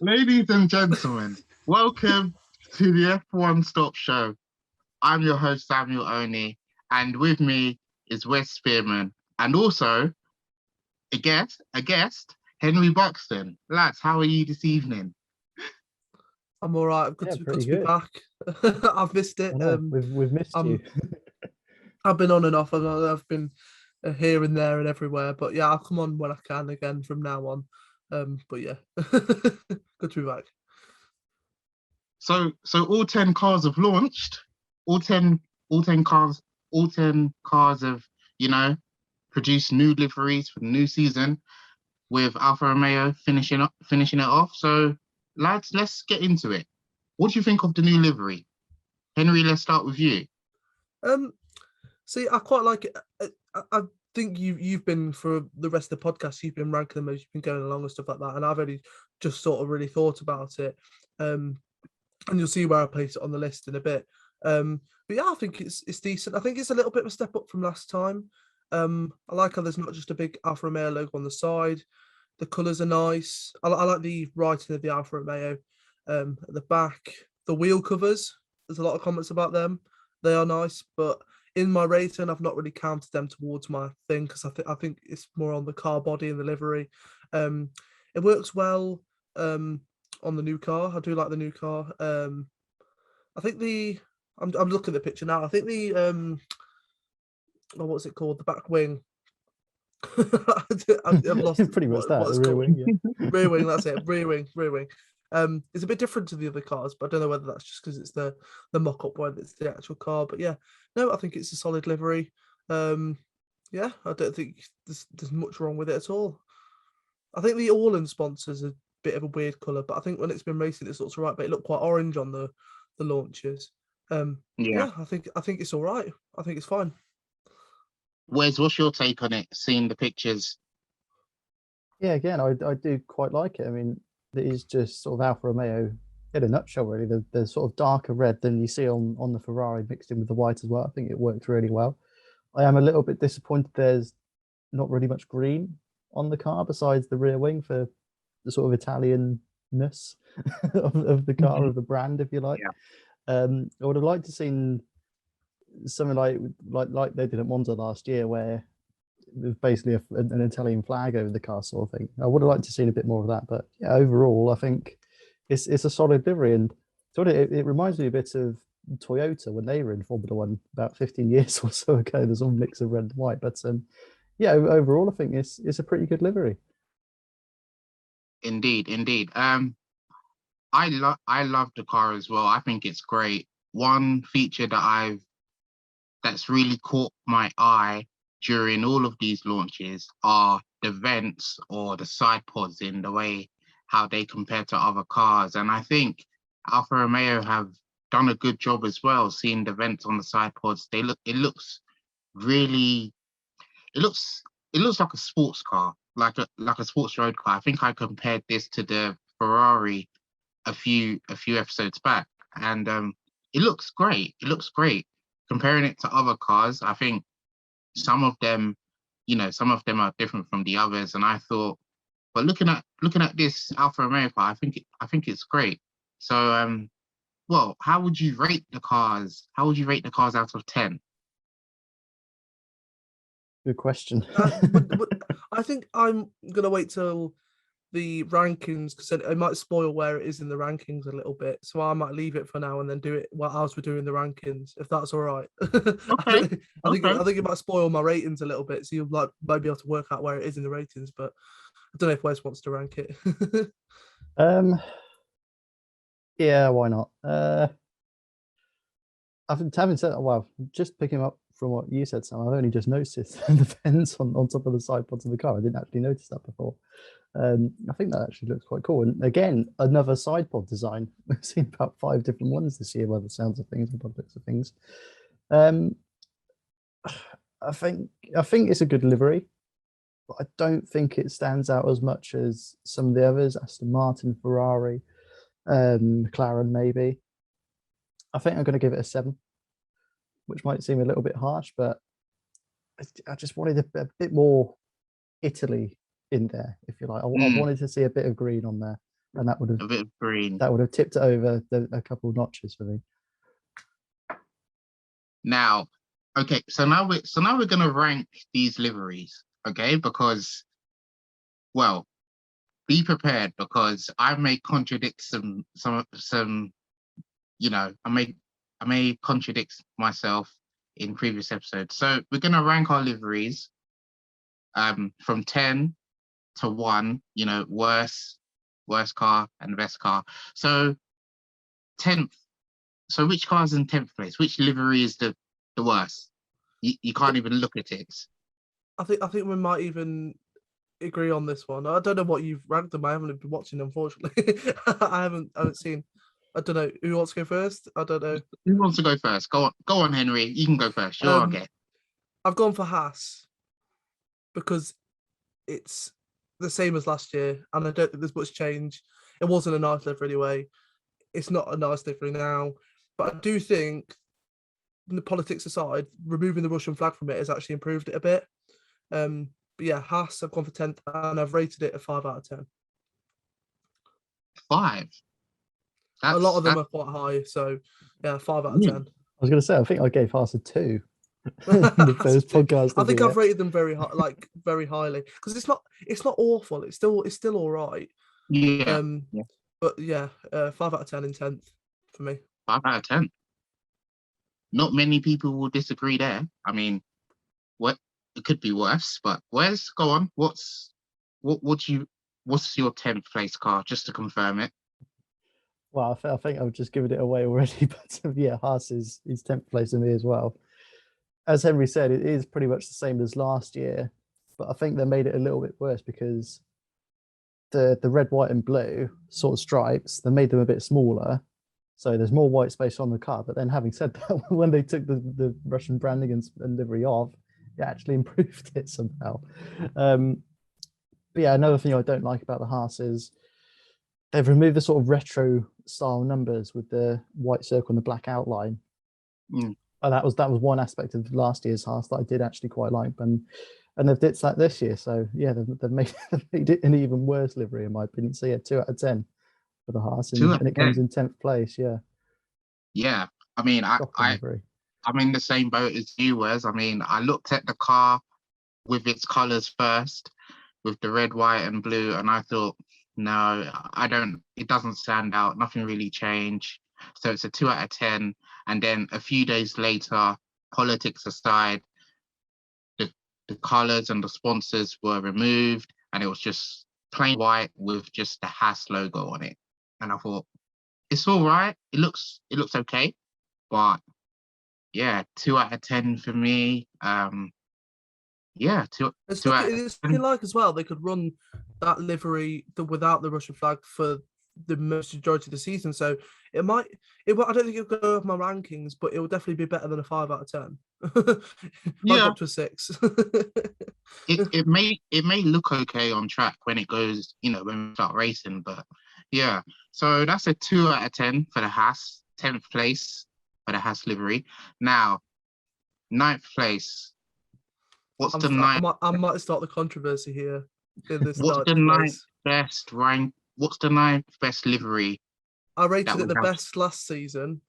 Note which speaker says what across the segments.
Speaker 1: Ladies and gentlemen, welcome to the F1Stop show. I'm your host, Samuel Oni, and with me is Wes Spearman, and also a guest, Henry Buxton. Lads, how are you this evening?
Speaker 2: I'm all right. Good to be back. I've missed it.
Speaker 3: We've missed you.
Speaker 2: I've been on and off. I've been here and there and everywhere. But yeah, I'll come on when I can again from now on. But yeah, good to be back.
Speaker 1: So all 10 cars have launched. All 10 cars have, produced new liveries for the new season, with Alfa Romeo finishing it off. So lads, let's get into it. What do you think of the new livery? Henry, let's start with you.
Speaker 2: See, I quite like it. I think you've been, for the rest of the podcast, you've been ranking them as you've been going along and stuff like that, and I've only just sort of really thought about it. And you'll see where I place it on the list in a bit. But yeah, I think it's decent. I think it's a little bit of a step up from last time. I like how there's not just a big Alfa Romeo logo on the side. The colours are nice. I like the writing of the Alfa Romeo at the back. The wheel covers, there's a lot of comments about them. They are nice, but in my rating, I've not really counted them towards my thing because I think it's more on the car body and the livery. It works well on the new car. I do like the new car. I think I'm looking at the picture now. I think the what's it called? The back wing. I've lost
Speaker 3: pretty much that. The rear wing, yeah.
Speaker 2: Rear wing. That's it. Rear wing. It's a bit different to the other cars, but I don't know whether that's just because it's the mock-up one, it's the actual car. But yeah, no, I think it's a solid livery. Yeah, I don't think there's much wrong with it at all. I think the All-in sponsor's a bit of a weird colour, but I think when it's been racing, it looks all right. But it looked quite orange on the launches. Yeah, I think it's all right. I think it's fine.
Speaker 1: What's your take on it, seeing the pictures?
Speaker 3: Yeah, again, I do quite like it. I mean, it is just sort of Alfa Romeo in a nutshell, really. The sort of darker red than you see on the Ferrari mixed in with the white as well. I think it worked really well. I am a little bit disappointed there's not really much green on the car besides the rear wing for the sort of Italianness of the car, of the brand, if you like. Yeah. I would have liked to have seen something like they did at Monza last year, where there's basically an Italian flag over the car, sort of thing. I would have liked to have seen a bit more of that, but yeah, overall, I think it's a solid livery, and sort of it reminds me a bit of Toyota when they were in Formula One about 15 years or so ago. There's a mix of red and white, but yeah, overall, I think it's a pretty good livery.
Speaker 1: Indeed. I love the car as well. I think it's great. One feature that's really caught my eye during all of these launches are the vents or the side pods, in the way how they compare to other cars. And I think Alfa Romeo have done a good job as well, seeing the vents on the side pods. It looks like a sports car, like a sports road car. I think I compared this to the Ferrari a few episodes back, and it looks great. Comparing it to other cars, I think some of them are different from the others. And I thought, but looking at this Alfa Romeo car, I think it's great. So, well, how would you rate the cars? How would you rate the cars out of 10?
Speaker 3: Good question.
Speaker 2: But I think I'm gonna wait till the rankings, because it might spoil where it is in the rankings a little bit. So I might leave it for now and then do it while else we're doing the rankings, if that's all right.
Speaker 1: Okay.
Speaker 2: I think it might spoil my ratings a little bit, so you'll might be able to work out where it is in the ratings. But I don't know if Wes wants to rank it.
Speaker 3: Yeah, why not? Having said that, well, just picking up from what you said, Sam, I've only just noticed the vents on top of the side pods of the car. I didn't actually notice that before. I think that actually looks quite cool. And again, another side pod design. We've seen about 5 different ones this year by the sounds of things and by the looks of things. I think it's a good livery, but I don't think it stands out as much as some of the others, Aston Martin, Ferrari, McLaren maybe. I think I'm going to give it a 7, which might seem a little bit harsh, but I just wanted a bit more Italy in there, if you like. I wanted to see a bit of green on there. and that would
Speaker 1: A bit of green.
Speaker 3: have tipped it over a couple of notches for me.
Speaker 1: Now, okay, so now we're gonna rank these liveries, okay? Because, well, be prepared because I may contradict some. You know, I may contradict myself in previous episodes. So we're gonna rank our liveries, from 10 to 1. You know, worst car and best car. So 10th. So which car's in 10th place? Which livery is the worst? You can't even look at it.
Speaker 2: I think we might even agree on this one. I don't know what you've ranked them. I haven't been watching, unfortunately. I haven't seen. I don't know who wants to go first. I don't know.
Speaker 1: Who wants to go first? Go on, Henry. You can go first. You're okay.
Speaker 2: I've gone for Haas because it's the same as last year, and I don't think there's much change. It wasn't a nice livery anyway. It's not a nice livery now, but I do think, the politics aside, removing the Russian flag from it has actually improved it a bit. But yeah, Haas, I've gone for 10th, and I've rated it a 5 out of 10.
Speaker 1: 5.
Speaker 2: A lot of them are quite high, so yeah, 5 out of 10.
Speaker 3: I was going to say, I think I gave Haas a 2 in the first podcast.
Speaker 2: I think I've rated them very high, like very highly, because it's not awful. It's still all right.
Speaker 1: Yeah.
Speaker 2: But yeah, 5 out of 10 in 10th for me.
Speaker 1: 5 out of 10. Not many people will disagree there. I mean, it could be worse, but Wes, go on. What's your 10th place car, just to confirm it?
Speaker 3: Well, I think I've just given it away already, but yeah, Haas is 10th place for me as well. As Henry said, it is pretty much the same as last year, but I think they made it a little bit worse because the red, white, and blue sort of stripes, they made them a bit smaller, so there's more white space on the car. But then, having said that, when they took the Russian branding and livery off, it actually improved it somehow. But yeah, another thing I don't like about the Haas is they've removed the sort of retro style numbers with the white circle and the black outline. And that was one aspect of last year's Haas that I did actually quite like, and they've ditched that this year. So yeah, they've made it an even worse livery in my opinion. So yeah, 2 out of 10 for the Haas, and it comes in 10th place.
Speaker 1: Yeah. I mean, I'm in the same boat as you, Wes. I mean, I looked at the car with its colours first, with the red, white, and blue, and I thought, no, it doesn't stand out. Nothing really changed. So it's a 2 out of 10. And then a few days later, politics aside, the colours and the sponsors were removed, and it was just plain white with just the Haas logo on it. And I thought, it's all right. It looks okay, but yeah, 2 out of 10 for me. Yeah,
Speaker 2: it's looking like as well they could run that livery without the Russian flag for the majority of the season. So I don't think it'll go up my rankings, but it will definitely be better than a 5 out of 10. Might go up to a 6.
Speaker 1: it may look okay on track when it goes, when we start racing, but yeah. So that's a 2 out of 10 for the Haas, 10th place for the Haas livery. Now, 9th place. What's the ninth?
Speaker 2: I might start the controversy here.
Speaker 1: What's the 9th best rank? What's the 9th best livery?
Speaker 2: I rated it the best last season.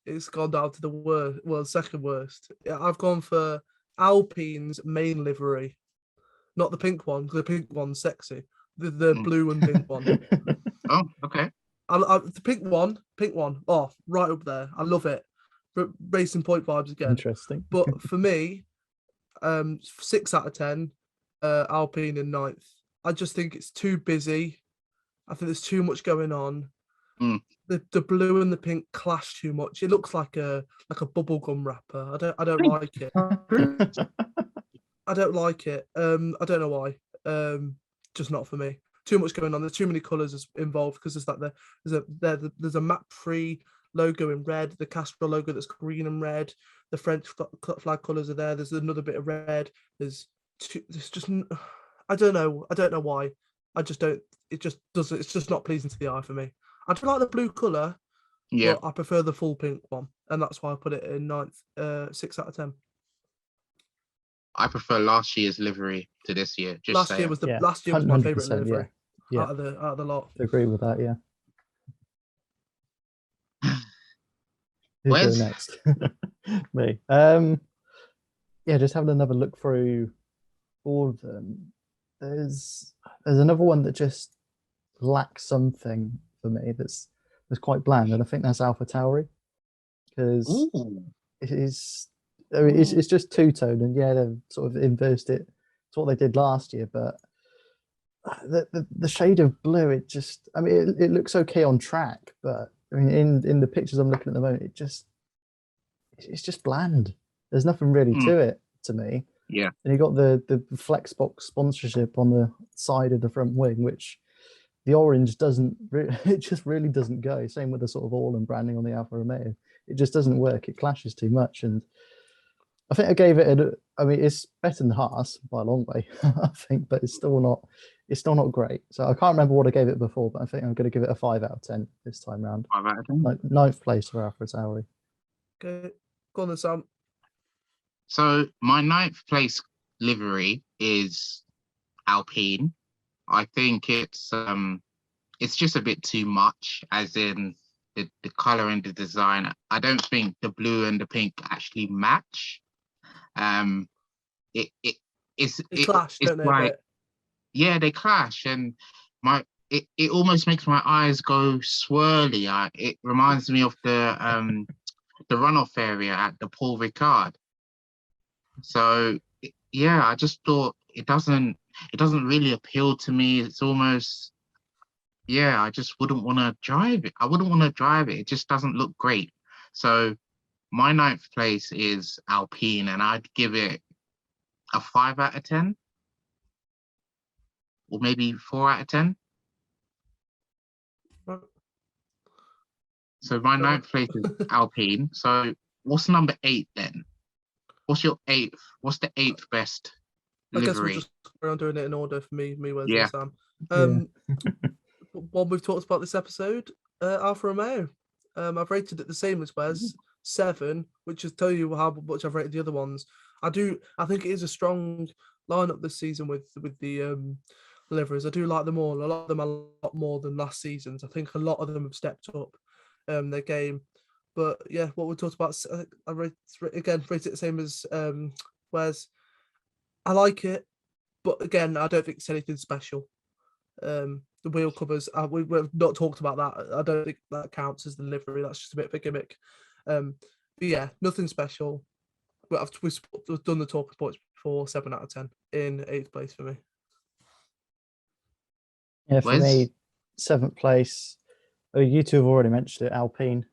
Speaker 2: It's gone down to the worst. Well, second worst. I've gone for Alpine's main livery, not the pink one, because the pink one's sexy. The blue and pink one.
Speaker 1: Oh, okay.
Speaker 2: The pink one. Oh, right up there. I love it. Racing point vibes again.
Speaker 3: Interesting.
Speaker 2: But for me, 6 out of 10. Alpine in 9th. I just think it's too busy. I think there's too much going on. The blue and the pink clash too much. It looks like a bubblegum wrapper. I don't like it. I don't like it. I don't know why. Just not for me. Too much going on. There's too many colours involved, because there's a map-free logo in red, the Castro logo that's green and red, the French flag colours are there. There's another bit of red. There's just, I don't know why. I just don't. It just doesn't. It's just not pleasing to the eye for me. I do like the blue colour.
Speaker 1: Yeah,
Speaker 2: but I prefer the full pink one, and that's why I put it in 9th. 6 out of 10.
Speaker 1: I prefer last year's livery to this year.
Speaker 2: Last year was my favourite livery.
Speaker 3: Yeah.
Speaker 2: out of the lot.
Speaker 3: Agree with that. Yeah. Who's
Speaker 1: Where's
Speaker 3: going next? Me. Yeah, just having another look through all of them. There's another one that just lacks something for me that's quite bland, and I think that's Alpha Tauri, because
Speaker 1: ooh
Speaker 3: it is. I mean, it's just two-tone, and yeah, they've sort of inversed it to what they did last year, but the shade of blue, it just. I mean, it looks okay on track, but I mean, in the pictures I'm looking at the moment, it's just bland. There's nothing really
Speaker 1: mm,
Speaker 3: to it to me.
Speaker 1: yeah.
Speaker 3: And you got the Flexbox sponsorship on the side of the front wing, which the orange doesn't. It just really doesn't go. Same with the sort of Orlan branding on the Alfa Romeo. It just doesn't work. It clashes too much, and I think I gave it. I mean, it's better than Haas by a long way, I think, but it's still not. It's still not great. So I can't remember what I gave it before, but I think I'm going to give it a 5 out of 10 this time round.
Speaker 1: 5 out of 10.
Speaker 3: Like ninth place for Alfa Tauri.
Speaker 2: Okay, go on then, Sam.
Speaker 1: So my 9th place livery is Alpine. I think it's just a bit too much, as in the color and the design. I don't think the blue and the pink actually match. It
Speaker 2: They clash,
Speaker 1: it's
Speaker 2: don't they?
Speaker 1: like, yeah, they clash, and it almost makes my eyes go swirly. It reminds me of the runoff area at the Paul Ricard. So yeah, I just thought it doesn't really appeal to me. It's almost, yeah, I just wouldn't want to drive it. I wouldn't want to drive it. It just doesn't look great. So my 9th place is Alpine, and I'd give it a 5 out of 10, or maybe 4 out of 10. So my 9th place is Alpine. So what's number 8 then? What's your 8th? What's the 8th best
Speaker 2: I guess we'll
Speaker 1: livery?
Speaker 2: just go around doing it in order for me, Wes,
Speaker 1: Yeah.
Speaker 2: and Sam.
Speaker 3: Yeah.
Speaker 2: What we've talked about this episode, Alfa Romeo. I've rated it the same as Wes, 7, which is tell you how much I've rated the other ones. I think it is a strong lineup this season with the liveries. I do like them all. I like them a lot more than last season's. I think a lot of them have stepped up their game. But yeah, what we talked about, I rated the same as Wes. I like it, but again, I don't think it's anything special. The wheel covers, we've not talked about that. I don't think that counts as the livery. That's just a bit of a gimmick. But yeah, nothing special. But we've done the talking points before. 7 out of 10 in 8th place for me.
Speaker 3: Yeah, for me, 7th place. Oh, you two have already mentioned it, Alpine.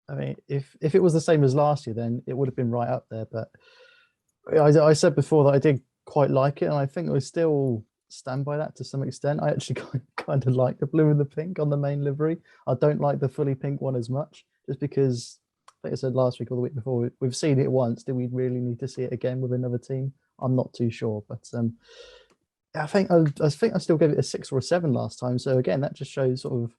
Speaker 3: I mean, if it was the same as last year, then it would have been right up there. But I said before that I did quite like it, and I think I still stand by that to some extent. I actually kind of like the blue and the pink on the main livery. I don't like the fully pink one as much, just because, like I said last week or the week before, we've seen it once. Do we really need to see it again with another team? I'm not too sure, but I think I still gave it a 6 or a 7 last time. So again, that just shows sort of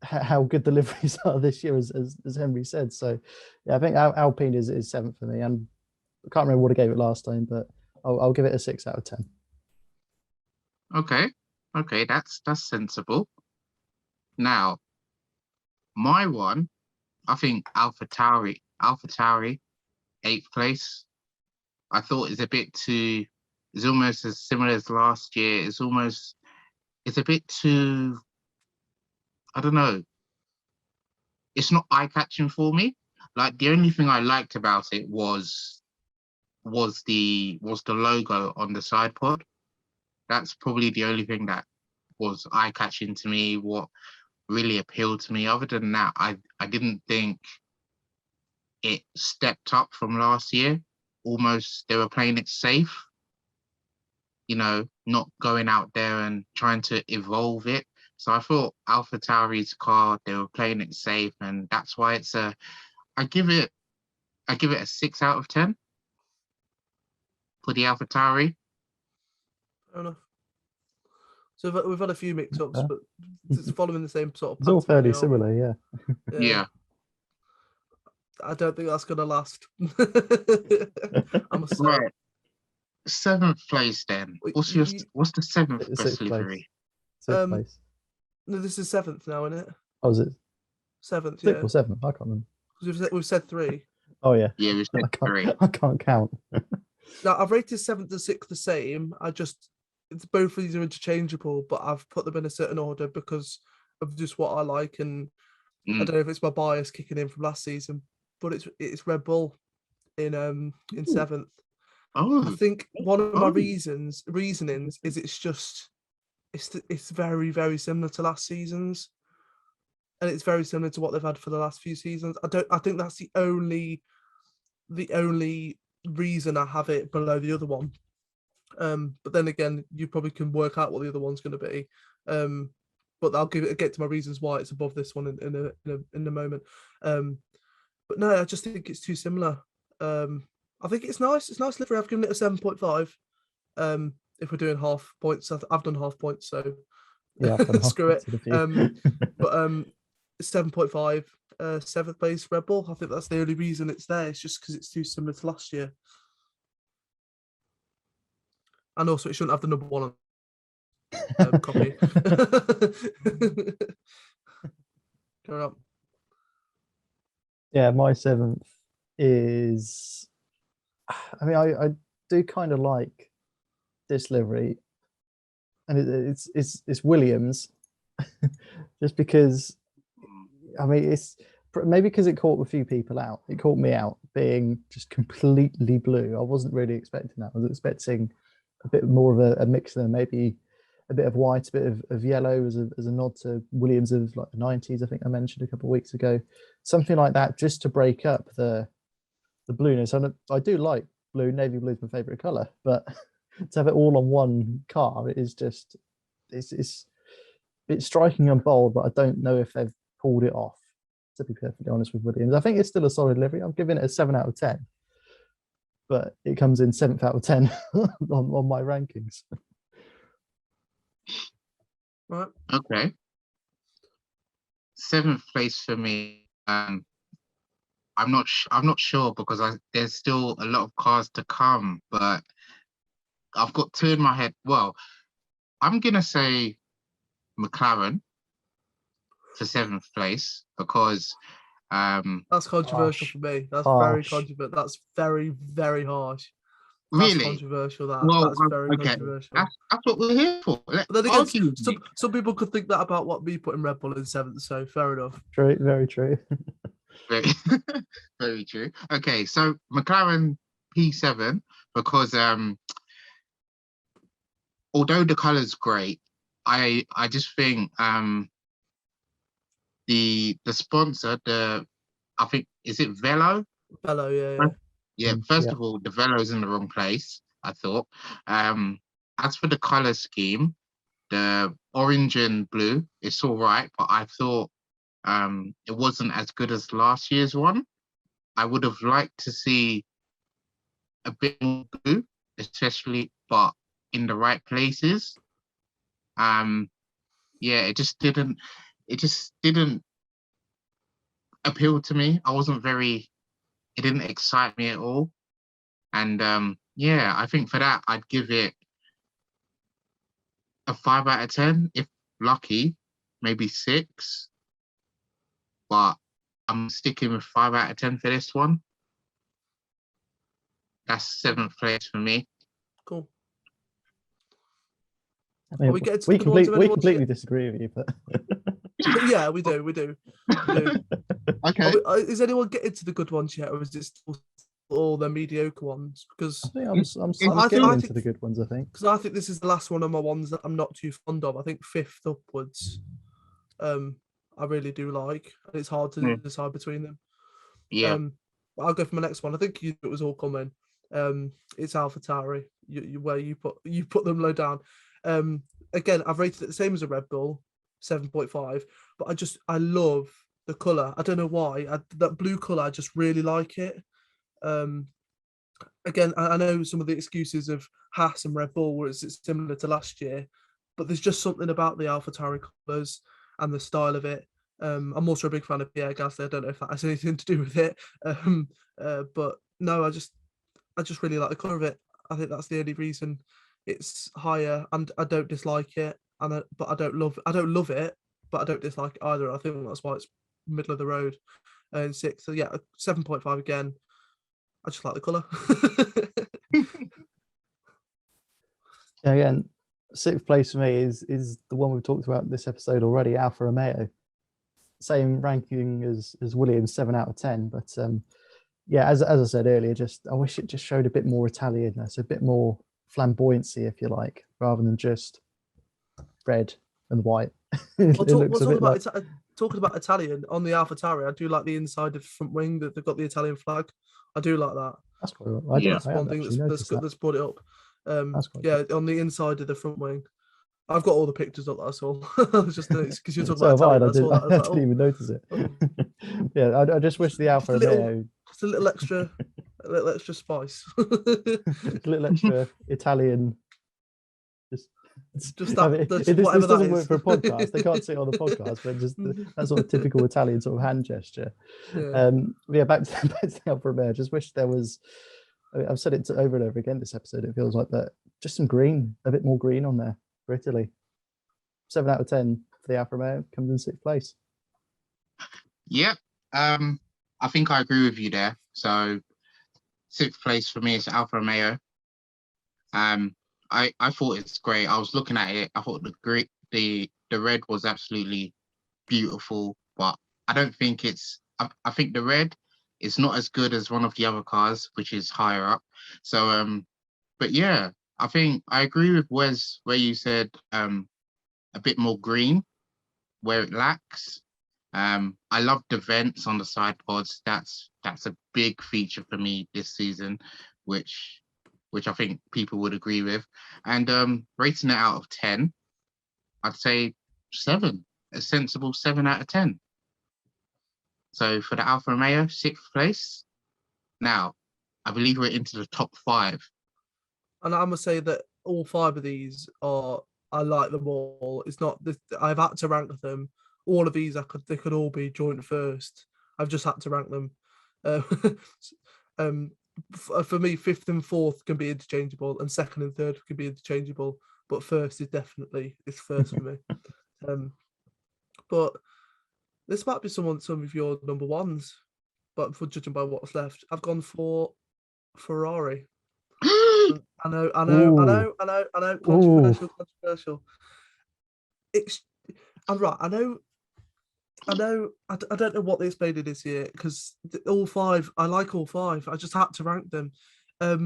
Speaker 3: how good the liveries are this year, as Henry said. So yeah, I think Alpine is 7th for me, and I can't remember what I gave it last time, but I'll give it a 6 out of 10.
Speaker 1: Okay, that's sensible. Now, my one, I think Alpha Tauri, 8th place. I thought it's almost as similar as last year. It's a bit too, I don't know. It's not eye-catching for me. Like, the only thing I liked about it was the logo on the side pod. That's probably the only thing that was eye-catching to me, what really appealed to me. Other than that, I didn't think it stepped up from last year. Almost they were playing it safe, not going out there and trying to evolve it. So I thought Alpha Tauri's car, they were playing it safe, and that's why I give it a 6 out of 10 for the Alpha Tauri.
Speaker 2: Fair enough. So we've had a few mix-ups, but it's following the same sort of.
Speaker 3: It's all fairly
Speaker 2: aren't we?
Speaker 3: similar, yeah.
Speaker 1: Yeah.
Speaker 2: I don't think that's gonna last. I must say.
Speaker 1: Right. 7th place then.
Speaker 2: Wait,
Speaker 1: What's the 7th best
Speaker 3: Sixth place.
Speaker 1: livery?
Speaker 3: Sixth place.
Speaker 2: No, this is 7th now, isn't it?
Speaker 3: Oh, was it
Speaker 2: 7th,
Speaker 3: sixth
Speaker 2: yeah.
Speaker 3: or seventh? I can't remember.
Speaker 2: We've said 3.
Speaker 3: Oh yeah.
Speaker 1: Yeah, we said 3.
Speaker 3: I can't count.
Speaker 2: Now I've rated 7th and 6th the same. It's both of these are interchangeable, but I've put them in a certain order because of just what I like, and I don't know if it's my bias kicking in from last season, but it's Red Bull in 7th.
Speaker 1: Oh,
Speaker 2: I think one of my
Speaker 1: Oh.
Speaker 2: reasonings is it's very, very similar to last season's, and it's very similar to what they've had for the last few seasons. I think that's the only reason I have it below the other one. But then again, you probably can work out what the other one's going to be. But I'll get to my reasons why it's above this one in a moment. But no, I just think it's too similar. I think it's nice. It's nice livery. I've given it a 7.5. If we're doing half points, I've done half points, so
Speaker 3: Yeah, I've done half
Speaker 2: screw it.
Speaker 3: points with a few.
Speaker 2: But it's 7.5. 7th place Red Bull. I think that's the only reason it's there. It's just because it's too similar to last year. And also, it shouldn't have the number 1 on copy. Go on.
Speaker 3: Yeah, my 7th is. I mean, I do kind of like this livery, and it's Williams, just because. I mean, it's maybe because it caught a few people out. It caught me out being just completely blue. I wasn't really expecting that. I was expecting a bit more of a mix there, maybe a bit of white, a bit of yellow as a nod to Williams of like the 90s. I think I mentioned a couple of weeks ago, something like that, just to break up the blueness. And I do like blue. Navy blue is my favorite color, but to have it all on one car, it is just it's striking and bold. But I don't know if they've pulled it off, to be perfectly honest with Williams. I think it's still a solid livery. I'm giving it a 7 out of 10, but it comes in 7th out of 10 on my rankings.
Speaker 2: Right.
Speaker 1: Okay. 7th place for me. I'm not sure because there's still a lot of cars to come, but I've got 2 in my head. Well, I'm gonna say McLaren for 7th place because
Speaker 2: That's controversial
Speaker 3: Harsh.
Speaker 2: for me. That's very
Speaker 3: Harsh.
Speaker 2: controversial. That's very, very harsh. That's
Speaker 1: really,
Speaker 2: controversial.
Speaker 1: well,
Speaker 2: That's very
Speaker 1: okay,
Speaker 2: controversial.
Speaker 1: that's what we're here for.
Speaker 2: But then again,
Speaker 1: Argue with me.
Speaker 2: some people could think that about what me putting Red Bull in 7th, so fair enough.
Speaker 3: True, very true.
Speaker 1: Very, very true. Okay, so McLaren P7 because although the color's great, I just think the sponsor, I think, is it Velo?
Speaker 2: Hello, yeah.
Speaker 1: Yeah, first
Speaker 3: Yeah.
Speaker 1: of all, the Velo's in the wrong place, I thought. As for the color scheme, the orange and blue, it's all right, but I thought it wasn't as good as last year's one. I would have liked to see a bit more blue, especially, but in the right places. Yeah, it just didn't appeal to me. It didn't excite me at all. And yeah, I think for that I'd give it a 5 out of 10, if lucky, maybe 6. But I'm sticking with 5 out of 10 for this one. That's 7th place for me.
Speaker 2: Cool.
Speaker 3: I mean,
Speaker 2: we getting to the good ones
Speaker 3: we
Speaker 2: already,
Speaker 3: completely disagree with you, but
Speaker 2: Yeah, we do.
Speaker 1: Okay.
Speaker 2: Is anyone getting to the good ones yet, or is it still all the mediocre ones? Because
Speaker 3: I think I'm
Speaker 2: I
Speaker 3: getting
Speaker 2: think-
Speaker 3: into the good ones. I think.
Speaker 2: I think this is the last one of my ones that I'm not too fond of. I think 5th upwards, I really do like, and it's hard to decide between them.
Speaker 1: Yeah.
Speaker 2: But I'll go for my next one. I think it was all coming. It's AlphaTauri. Where you put them low down. Again, I've rated it the same as a Red Bull, 7.5. But I love the color. I don't know why. That blue color, I just really like it. Again, I know some of the excuses of Haas and Red Bull where it's similar to last year, but there's just something about the AlphaTauri colors and the style of it. I'm also a big fan of Pierre Gasly. I don't know if that has anything to do with it, but no, I just really like the color of it. I think that's the only reason it's higher, and I don't dislike it. but I don't love it, but I don't dislike it either. I think that's why it's middle of the road. And 6, so yeah, 7.5 again. I just like the colour.
Speaker 3: Yeah, again, 6th place for me is the one we've talked about this episode already, Alfa Romeo. Same ranking as Williams, 7 out of 10. But yeah, as I said earlier, I wish it just showed a bit more Italianness, a bit more flamboyancy, if you like, rather than just red and white.
Speaker 2: Talking about Italian on the AlphaTauri, I do like the inside of the front wing that they've got the Italian flag. I do like that.
Speaker 3: That's quite.
Speaker 2: That's one thing that's brought it up. Yeah, on the inside of the front wing. I've got all the pictures up. That's all. It's just because you're talking about Italian.
Speaker 3: I didn't even notice it. Yeah, I just wish the Alfa Romeo
Speaker 2: just a little extra spice,
Speaker 3: a little extra Italian.
Speaker 2: Just that.
Speaker 3: This doesn't work for a podcast. They can't see it on the podcast, but just that sort of typical Italian sort of hand gesture. Yeah, back to the Alfa Romeo. I just wish there was. I've said it over and over again this episode. It feels like that. Just some green, a bit more green on there for Italy. 7 out of 10 for the Alfa Romeo, comes in 6th place.
Speaker 1: Yep. I think I agree with you there. So 6th place for me is Alfa Romeo. I thought it's great. I was looking at it. I thought the red was absolutely beautiful, but I don't think I think the red is not as good as one of the other cars, which is higher up. So but yeah, I think I agree with Wes where you said a bit more green where it lacks. I love the vents on the side pods. That's a big feature for me this season, which I think people would agree with. And rating it out of 10, I'd say 7, a sensible 7 out of 10. So for the Alfa Romeo, 6th place. Now, I believe we're into the top 5.
Speaker 2: And I must say that all 5 of these I like them all. It's not I've had to rank them. All of these they could all be joint first. I've just had to rank them. For me, 5th and 4th can be interchangeable, and 2nd and 3rd can be interchangeable. But first is definitely first for me. But this might be some of your number ones. But for judging by what's left, I've gone for Ferrari. I know. Controversial. I'm right. I know. I don't know what the explaining is here because all 5. I like all 5. I just had to rank them. I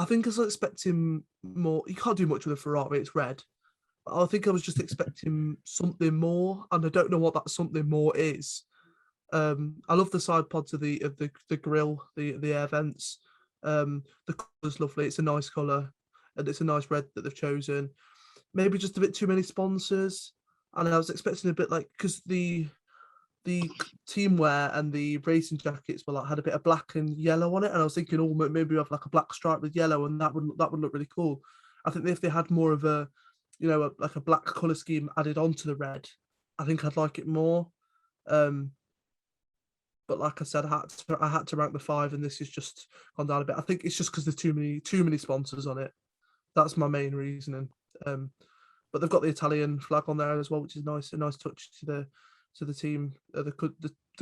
Speaker 2: think I was expecting more. You can't do much with a Ferrari. It's red. I think I was just expecting something more, and I don't know what that something more is. I love the side pods of the grille, the air vents. The colour's lovely. It's a nice colour, and it's a nice red that they've chosen. Maybe just a bit too many sponsors, and I was expecting a bit like because the team wear and the racing jackets were had a bit of black and yellow on it, and I was thinking, oh, maybe we have like a black stripe with yellow, and that would look really cool. I think if they had more of a a black colour scheme added onto the red, I think I'd like it more. But like I said, I had to rank the 5, and this has just gone down a bit. I think it's just because there's too many sponsors on it. That's my main reasoning. But they've got the Italian flag on there as well, which is nice. A nice touch to the team, the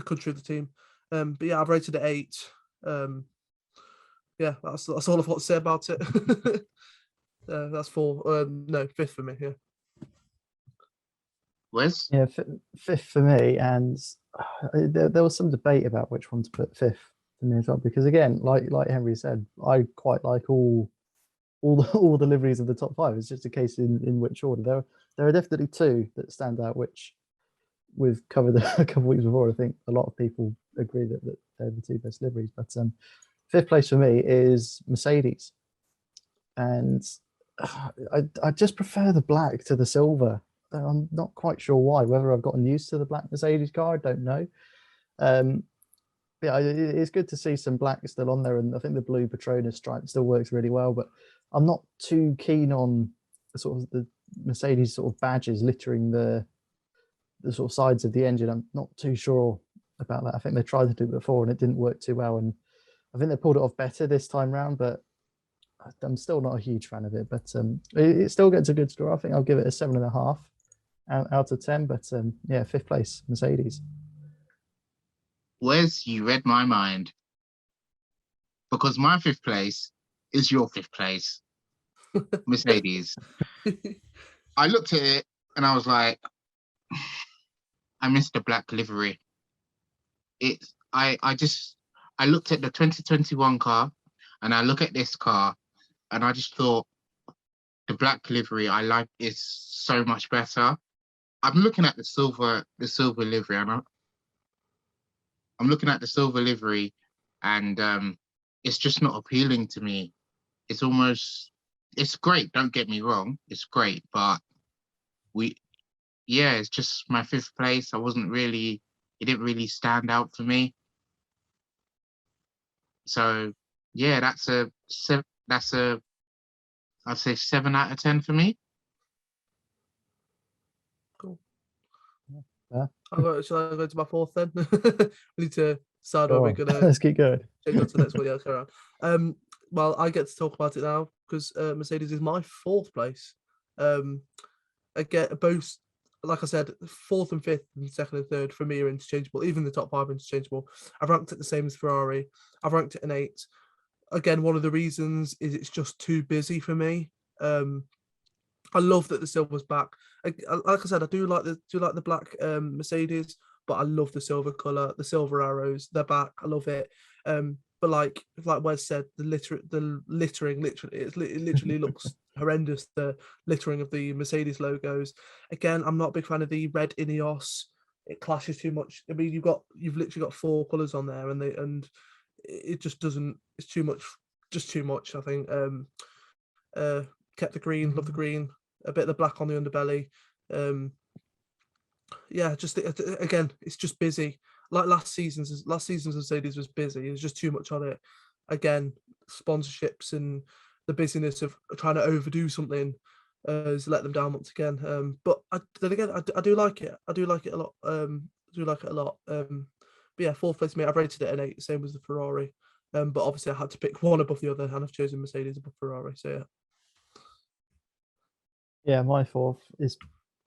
Speaker 2: country of the team. But yeah, I've rated it 8. Yeah, that's all I've got to say about it. That's 4. No, 5th for me. Yeah.
Speaker 1: Wes?
Speaker 3: Yeah, 5th for me, and there was some debate about which one to put 5th for me as well, because again, like Henry said, I quite like all the liveries of the top 5. It's just a case in which order. There are definitely 2 that stand out, which we've covered a couple of weeks before. I think a lot of people agree that they're the 2 best liveries. But 5th place for me is Mercedes, and I just prefer the black to the silver. I'm not quite sure why. Whether I've gotten used to the black Mercedes car, I don't know. Yeah, it's good to see some black still on there, and I think the blue Petronas stripe still works really well. But I'm not too keen on the Mercedes sort of badges littering the sort of sides of the engine. I'm not too sure about that. I think they tried to do it before and it didn't work too well, and I think they pulled it off better this time round. But I'm still not a huge fan of it, but it still gets a good score. I think I'll give it a 7.5 out of 10. But yeah, 5th place, Mercedes.
Speaker 1: Wes, you read my mind, because my 5th place is your 5th place, Mercedes. I looked at it and I was like, I missed the black livery. I looked at the 2021 car and I look at this car and I just thought the black livery I like is so much better. I'm looking at the silver livery, and I'm looking at the silver livery, and it's just not appealing to me. It's great. Don't get me wrong, it's great, but it's just my 5th place. It didn't really stand out for me. So yeah, I'd say 7 out of 10 for me.
Speaker 2: Cool.
Speaker 3: Yeah.
Speaker 2: Shall I go to my 4th then? We need to decide where
Speaker 3: Go
Speaker 2: we're
Speaker 3: on.
Speaker 2: gonna
Speaker 3: Let's keep going.
Speaker 2: change on to the next one. Yeah, carry on. Well, I get to talk about it now because Mercedes is my 4th place. Again, both, like I said, 4th and 5th and 2nd and 3rd for me are interchangeable. Even the top 5 are interchangeable. I've ranked it the same as Ferrari. I've ranked it an 8. Again, one of the reasons is it's just too busy for me. I love that the silver's back. Like I said, I do like the black Mercedes, but I love the silver color, the silver arrows. They're back. I love it. But like Wes said, the littering literally looks horrendous. The littering of the Mercedes logos. Again, I'm not a big fan of the red Ineos. It clashes too much. I mean, you've literally got 4 colors on there, and it just doesn't. It's too much. Just too much. I think. Kept the green. Love the green. A bit of the black on the underbelly. Yeah, just again, it's just busy. Like last season's Mercedes was busy. There's just too much on it. Again, sponsorships and the busyness of trying to overdo something has let them down once again. But then again, I do like it. I do like it a lot. But yeah, 4th place, mate. I've rated it an 8, same as the Ferrari. But obviously, I had to pick one above the other, and I've chosen Mercedes above Ferrari. So yeah.
Speaker 3: Yeah, my 4th is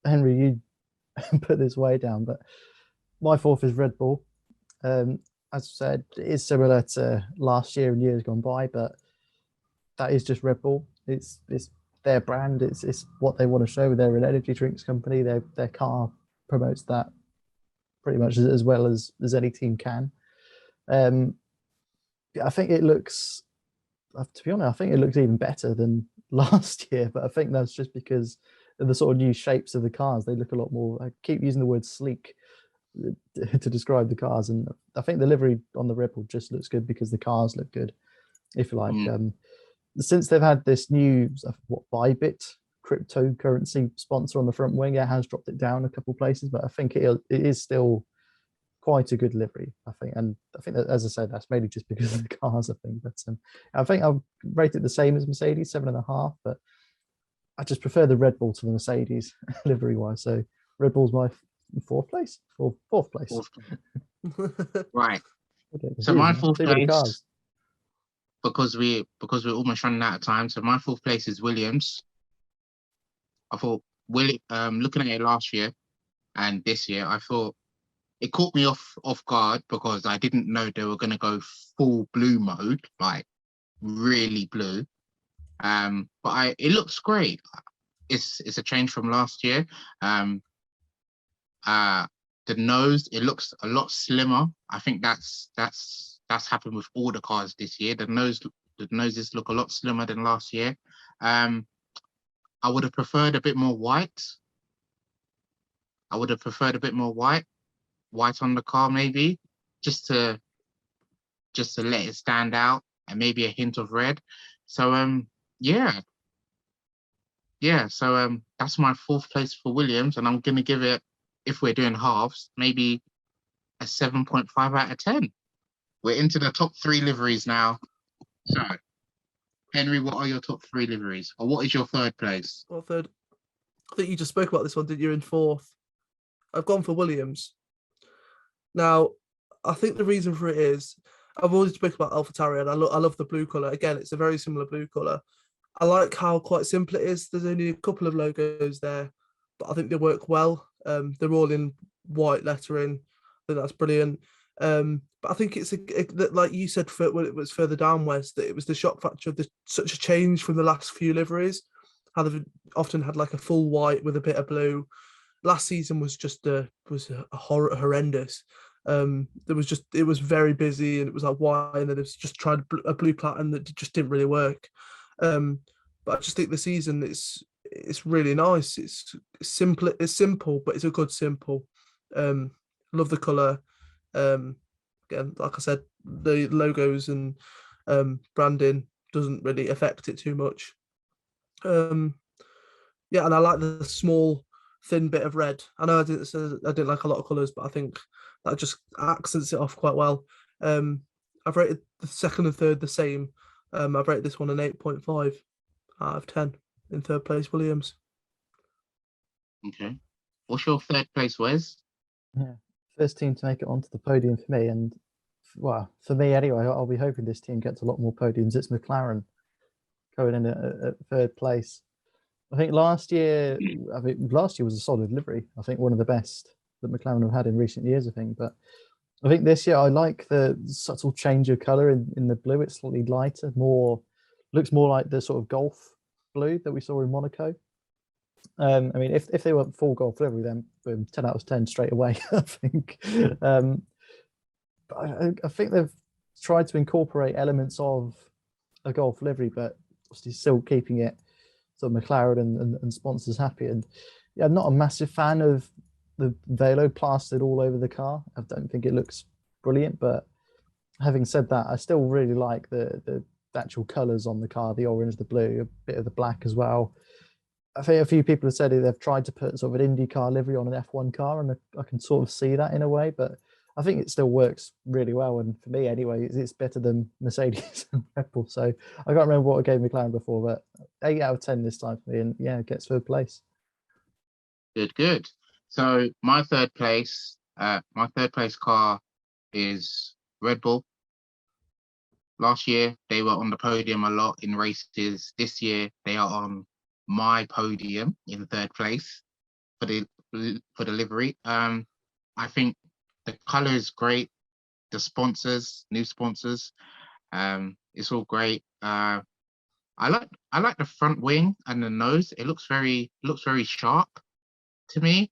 Speaker 3: Henry. You put this way down, but my 4th is Red Bull. As I said, it is similar to last year and years gone by, but that is just Red Bull. It's their brand. It's what they want to show. They're an energy drinks company. Their car promotes that pretty much as well as any team can. I think it looks, to be honest, I think it looks even better than last year, but I think that's just because of the sort of new shapes of the cars. They look a lot more, I keep using the word sleek to describe the cars, and I think the livery on the Red Bull just looks good because the cars look good, if you like. Since they've had this new Bybit cryptocurrency sponsor on the front wing, it has dropped it down a couple places, but I think it is still quite a good livery, I think. And I think that, as I said, that's mainly just because of the cars, I think. But I think I'll rate it the same as Mercedes, 7.5, but I just prefer the Red Bull to the Mercedes livery wise. So Red Bull's my 4th place or 4th place.
Speaker 1: Right.
Speaker 3: So
Speaker 1: my 4th place,
Speaker 3: cars.
Speaker 1: because we're almost running out of time. So my 4th place is Williams. I thought looking at it last year and this year, I thought it caught me off guard because I didn't know they were going to go full blue mode, like really blue. But it looks great. It's a change from last year. The nose, it looks a lot slimmer. I think that's happened with all the cars this year. The noses look a lot slimmer than last year. I would have preferred a bit more white. White on the car, maybe, just to let it stand out, and maybe a hint of red. So so that's my 4th place for Williams, and I'm gonna give it, if we're doing halves, maybe a 7.5 out of 10. We're into the top 3 liveries now. So, Henry, what are your top 3 liveries, or what is your 3rd place?
Speaker 2: Well, 3rd. I think you just spoke about this one, didn't you? In 4th, I've gone for Williams. Now, I think the reason for it is I've always spoken about AlphaTauri, and I love the blue color. Again, it's a very similar blue color. I like how quite simple it is. There's only a couple of logos there, but I think they work well. They're all in white lettering. I think that's brilliant. But I think it's like you said when it was further down west, that it was the shock factor of such a change from the last few liveries. How they've often had like a full white with a bit of blue. Last season was just horrendous. It was very busy, and it was like why, and then it was just tried a blue platinum that just didn't really work. But I just think the season it's really nice. It's simple. It's simple, but it's a good simple. Love the color. Again, like I said, the logos and branding doesn't really affect it too much. Yeah, and I like the small thin bit of red. I know I didn't like a lot of colours, but I think that just accents it off quite well. I've rated the second and third the same. I've rated this one an 8.5 out of 10 in third place, Williams.
Speaker 1: Okay. What's your third place, Wes?
Speaker 3: Yeah, first team to make it onto the podium for me, and well, for me anyway, I'll be hoping this team gets a lot more podiums. It's McLaren going in at third place. I think last year was a solid livery. I think one of the best that McLaren have had in recent years, I think. But I think this year I like the subtle change of colour in the blue. It's slightly lighter, looks more like the sort of golf blue that we saw in Monaco. I mean, if they were full golf livery, then boom, 10 out of 10 straight away, I think. But I think they've tried to incorporate elements of a golf livery, but obviously still keeping it sort of McLaren and sponsors happy. And yeah, I'm not a massive fan of the Velo plastered all over the car. I don't think it looks brilliant, but having said that, I still really like the actual colours on the car, the orange, the blue, a bit of the black as well. I think a few people have said they've tried to put sort of an IndyCar livery on an F1 car, and I can sort of see that in a way, but I think it still works really well. And for me anyway, it's better than Mercedes and Red Bull. So I can't remember what I gave McLaren before, but 8 out of 10 this time for me, and yeah, it gets third place.
Speaker 1: Good. So my third place car is Red Bull. Last year they were on the podium a lot in races. This year they are on my podium in third place for the livery. I think the color is great. The sponsors, new sponsors, it's all great. I like the front wing and the nose. It looks very sharp to me.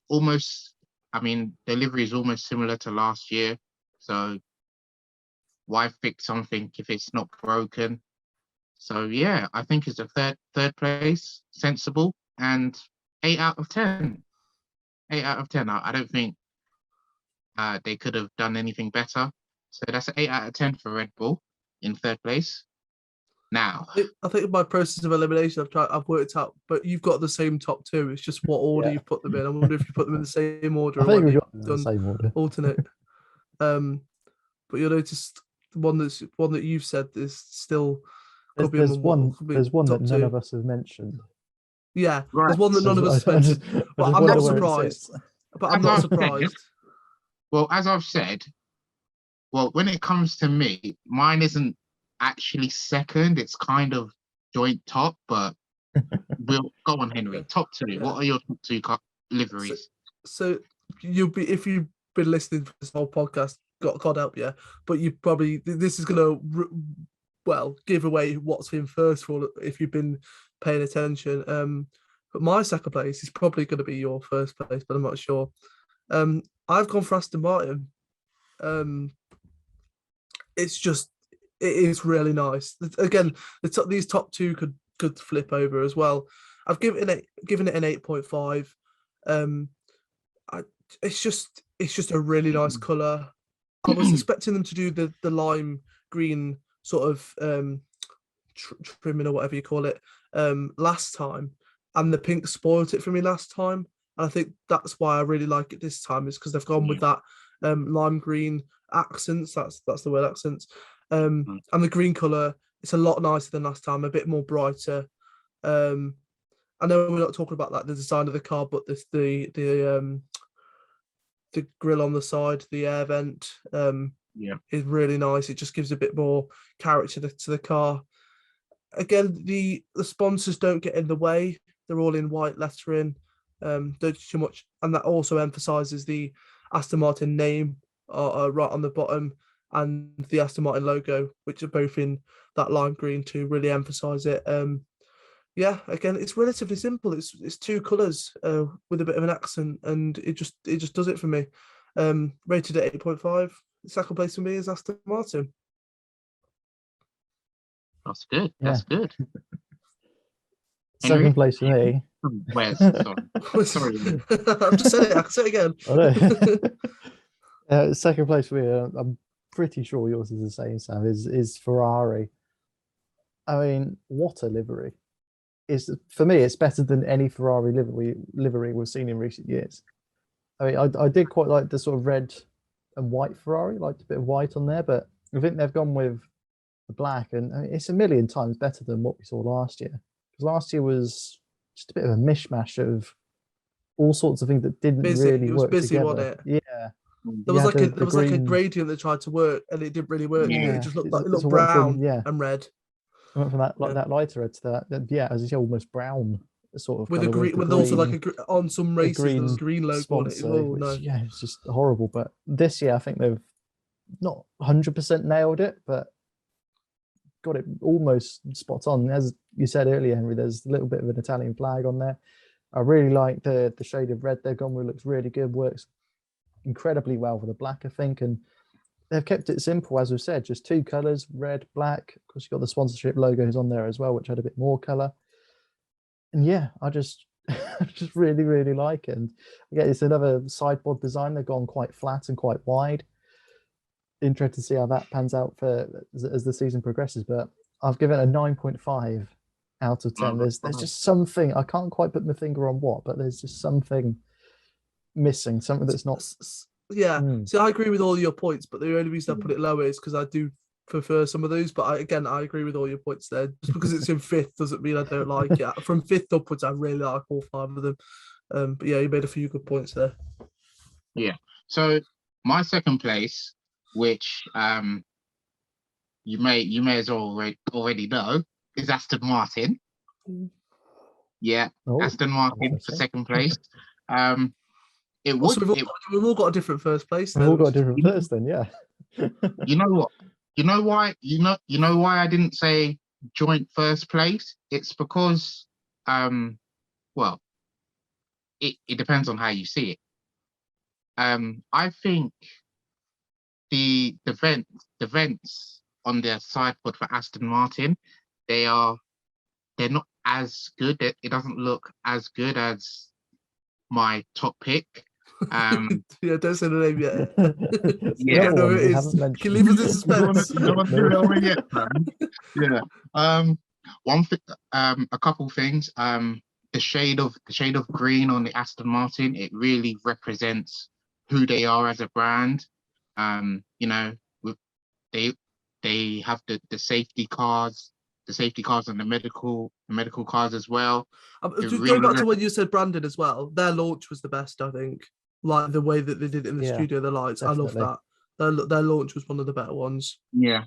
Speaker 1: Almost, I mean, the livery is almost similar to last year. So why fix something if it's not broken? So yeah, I think it's a third place, sensible, and 8 out of 10. 8 out of 10. I don't think they could have done anything better. So that's an 8 out of 10 for Red Bull in third place. Now,
Speaker 2: I think by process of elimination, I've worked out, but you've got the same top two. It's just what order you've put them in. I wonder if you put them in the same order.
Speaker 3: I think we've got the same order.
Speaker 2: Alternate. But you'll notice the one that you've said is still.
Speaker 3: There's one that none of us have mentioned.
Speaker 2: Yeah,
Speaker 1: right.
Speaker 2: There's one that none of us mentioned. But I'm not surprised. But I'm not surprised.
Speaker 1: Well, as I've said, when it comes to me, mine isn't actually second. It's kind of joint top, but we'll go on, Henry. Top two. Yeah. What are your top two liveries?
Speaker 2: So you'll be, if you've been listening to this whole podcast, God help you, but you probably, this is going to, give away what's in first for all if you've been paying attention. But my second place is probably going to be your first place, but I'm not sure. I've gone for Aston Martin. It is really nice. Again, these top two could flip over as well. I've given it an 8.5. It's just a really nice colour. I was expecting them to do the lime green sort of trimming or whatever you call it last time, and the pink spoiled it for me last time. And I think that's why I really like it this time, is because they've gone with that lime green accents. That's the word, accents. And the green colour, it's a lot nicer than last time, a bit more brighter. I know we're not talking about like the design of the car, but the grill on the side, the air vent, is really nice. It just gives a bit more character to the car. Again, the sponsors don't get in the way. They're all in white lettering. Don't do too much, and that also emphasises the Aston Martin name right on the bottom, and the Aston Martin logo, which are both in that lime green to really emphasise it. Yeah, again, it's relatively simple. It's two colours with a bit of an accent, and it just does it for me. Rated at 8.5. Second place for me is Aston Martin.
Speaker 1: That's good.
Speaker 3: Yeah.
Speaker 1: That's good.
Speaker 3: Second place for me.
Speaker 1: Where's sorry.
Speaker 2: I've just said it. I can say it again.
Speaker 3: I know. Second place for me. I'm pretty sure yours is the same, Sam. Is Ferrari. I mean, what a livery! For me, it's better than any Ferrari livery we've seen in recent years. I mean, I did quite like the sort of red and white Ferrari, liked a bit of white on there, but I think they've gone with the black, and I mean, it's a million times better than what we saw last year. Because last year was just a bit of a mishmash of all sorts of things that didn't really work together.
Speaker 2: Wasn't it?
Speaker 3: Yeah.
Speaker 2: There was like a gradient that tried to work, and it didn't really work.
Speaker 3: Yeah.
Speaker 2: It just looked like it looked brown and red.
Speaker 3: I went from that lighter red to that as you say, almost brown sort of
Speaker 2: with
Speaker 3: colour,
Speaker 2: a green, with also like on some races there's a green logo
Speaker 3: sponsor,
Speaker 2: on it.
Speaker 3: Yeah, it's just horrible. But this year I think they've not 100% nailed it, but got it almost spot on. As you said earlier, Henry, there's a little bit of an Italian flag on there. I really like the shade of red they've gone with. Looks really good, works incredibly well with the black, I think, and they've kept it simple, as we've said, just two colours, red, black. Of course, you've got the sponsorship logos on there as well, which had a bit more colour. And yeah, I just really, really like it. And again, it's another sideboard design. They've gone quite flat and quite wide. Interested to see how that pans out as the season progresses. But I've given it a 9.5 out of 10. There's just something, I can't quite put my finger on what, but there's just something missing, something that's not...
Speaker 2: Yeah, so I agree with all your points, but the only reason I put it lower is because I do prefer some of those. But I agree with all your points there. Just because it's in fifth doesn't mean I don't like it. From fifth upwards, I really like all five of them. But yeah, you made a few good points there.
Speaker 1: Yeah. So my second place, which you may as well already know, is Aston Martin. Yeah, Aston Martin for second place. We've
Speaker 2: all got a different first place.
Speaker 3: We've all got a different first then, yeah.
Speaker 1: You know what? You know why I didn't say joint first place? It's because well, it depends on how you see it. I think the vents on their sideboard for Aston Martin, they're not as good. It doesn't look as good as my top pick.
Speaker 2: Yeah, don't say the name yet.
Speaker 1: Yeah,
Speaker 2: no, it is. Can you leave us in suspense?
Speaker 1: Yeah. One thing, a couple things. The shade of green on the Aston Martin, it really represents who they are as a brand. You know, they have the safety cars. The safety cars and the medical cars as well.
Speaker 2: Going back to when you said Brandon as well, their launch was the best, I think. Like the way that they did it in the studio, the lights. Definitely. I love that. Their launch was one of the better ones.
Speaker 1: Yeah.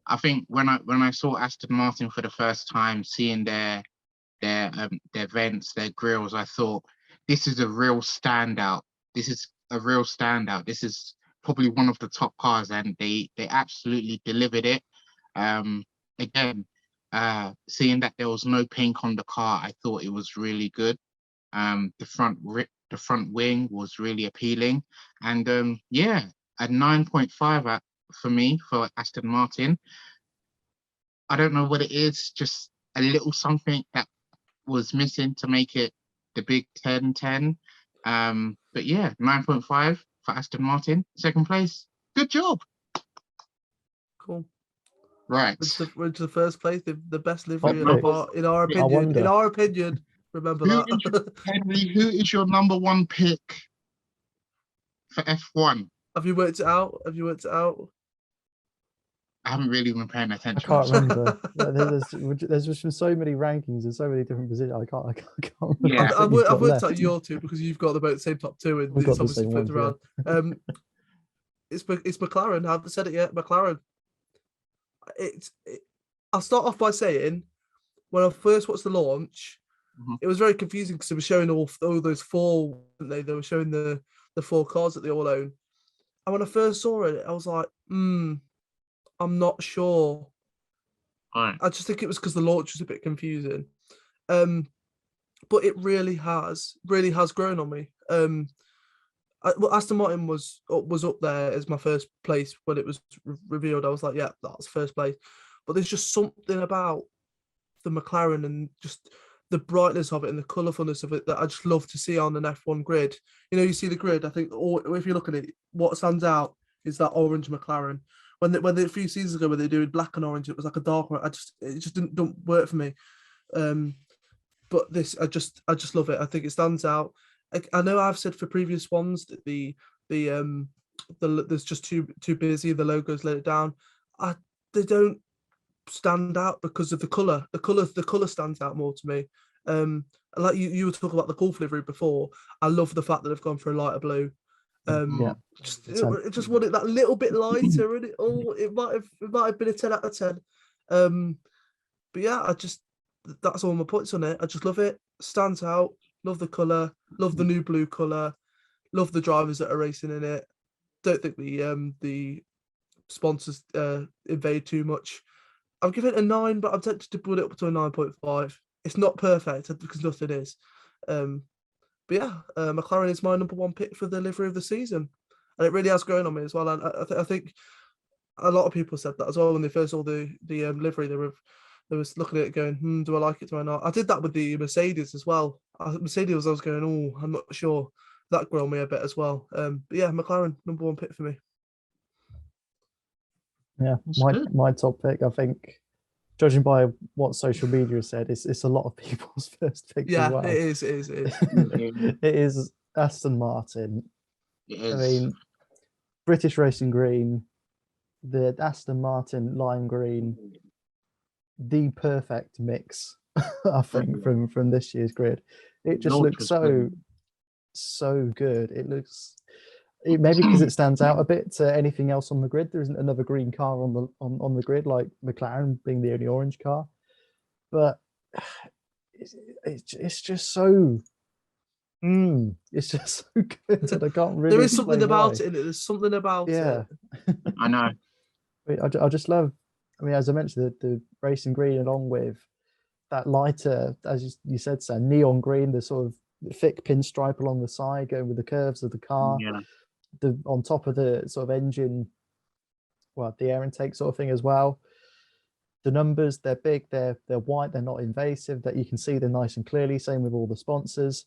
Speaker 1: I think when I saw Aston Martin for the first time, seeing their vents, their grills, I thought this is a real standout. This is probably one of the top cars, and they absolutely delivered it. Again, seeing that there was no pink on the car, I thought it was really good. The front wing was really appealing, and yeah, a 9.5 for me for Aston Martin. I don't know what it is, just a little something that was missing to make it the big 10-10. But yeah, 9.5 for Aston Martin, second place. Good job.
Speaker 2: Cool.
Speaker 1: Right.
Speaker 2: We're to the first place, the best livery in our opinion. In our opinion, remember that.
Speaker 1: Henry, who is your number one pick for F1?
Speaker 2: Have you worked it out?
Speaker 1: I haven't really been paying
Speaker 3: I
Speaker 1: attention.
Speaker 3: can't remember. There's just been so many rankings and so many different positions. I can't remember.
Speaker 1: Yeah.
Speaker 2: I've
Speaker 3: who's got
Speaker 2: worked
Speaker 3: left.
Speaker 2: out your two because you've got about the same top two, and
Speaker 3: We've got
Speaker 2: it's
Speaker 3: the
Speaker 2: obviously
Speaker 3: same
Speaker 2: flipped
Speaker 3: ones,
Speaker 2: around. It's McLaren. I haven't said it yet. McLaren. I'll start off by saying when I first watched the launch, it was very confusing because they were showing all those four, weren't they? They were showing the four cars that they all own. And when I first saw it, I was like, I'm not sure.
Speaker 1: Right.
Speaker 2: I just think it was because the launch was a bit confusing. But it really has grown on me. Well, Aston Martin was up there as my first place when it was revealed. I was like, yeah, that's first place. But there's just something about the McLaren and just the brightness of it and the colourfulness of it that I just love to see on an F1 grid. You know, you see the grid. I think, if you look at it, what stands out is that orange McLaren. When a few seasons ago, when they did black and orange, it was like a dark one. It just don't work for me. But this, I just love it. I think it stands out. I know I've said for previous ones that there's just too busy. The logos let it down. They don't stand out because of the color. The color stands out more to me. Like you were talking about the Gulf livery before. I love the fact that they've gone for a lighter blue.
Speaker 3: Yeah,
Speaker 2: just want it that little bit lighter, and it might have been a 10 out of 10. But yeah, that's all my points on it. I just love it. Stands out. Love the color. Love the new blue color. Love the drivers that are racing in it. Don't think the sponsors invade too much. I'll give it a 9, but I'm tempted to put it up to a 9.5. It's not perfect because nothing is. But yeah, McLaren is my number one pick for the livery of the season, and it really has grown on me as well. And I think a lot of people said that as well when they first saw the livery. They was looking at it going, do I like it? Do I not? I did that with the Mercedes as well. Mercedes, I was going, I'm not sure. That grew on me a bit as well. But yeah, McLaren, number one pick for me.
Speaker 3: Yeah, my top pick, I think, judging by what social media has said, it's a lot of people's first picks as well.
Speaker 2: It is.
Speaker 3: It is Aston Martin.
Speaker 1: It is.
Speaker 3: I mean, British Racing Green, the Aston Martin lime green, the perfect mix, I think, from this year's grid. It just looks so good. It looks maybe because it stands out a bit to anything else on the grid. There isn't another green car on the grid, like McLaren being the only orange car. But it's just so it's just so good, and I can't really.
Speaker 2: There is something about it. There's something about it.
Speaker 1: I know.
Speaker 3: I just love. I mean, as I mentioned, the racing green, along with that lighter, as you said, Sam, neon green, the sort of thick pinstripe along the side, going with the curves of the car.
Speaker 1: Yeah.
Speaker 3: On top of the sort of engine, the air intake sort of thing as well. The numbers, they're big, they're white, they're not invasive, that you can see them nice and clearly. Same with all the sponsors.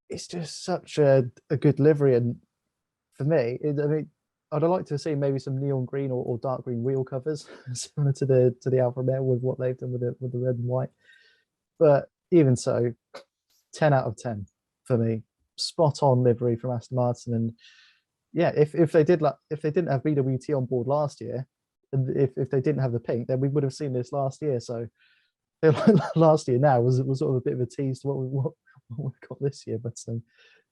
Speaker 3: It's just such a good livery, and for me, I mean, I'd like to see maybe some neon green or dark green wheel covers, similar to the Alfa Romeo with what they've done with the red and white. But even so, 10 out of 10 for me. Spot on livery from Aston Martin, and yeah, if they didn't have BWT on board last year, and if they didn't have the pink, then we would have seen this last year. So last year now was sort of a bit of a tease to what we got this year. But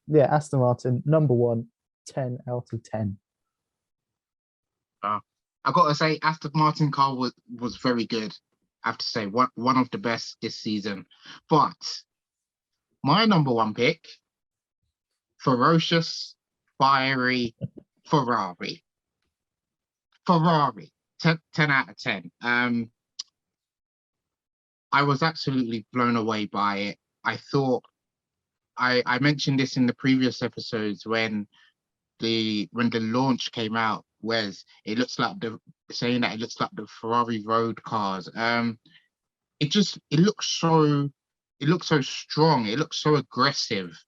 Speaker 3: yeah, Aston Martin number one, 10 out of 10.
Speaker 1: I gotta say, Aston Martin car was very good. I have to say, one of the best this season. But my number one pick, ferocious, fiery Ferrari. 10 out of 10. I was absolutely blown away by it. I thought I mentioned this in the previous episodes when the launch came out, whereas it looks like the Ferrari road cars. It looks so strong. It looks so aggressive.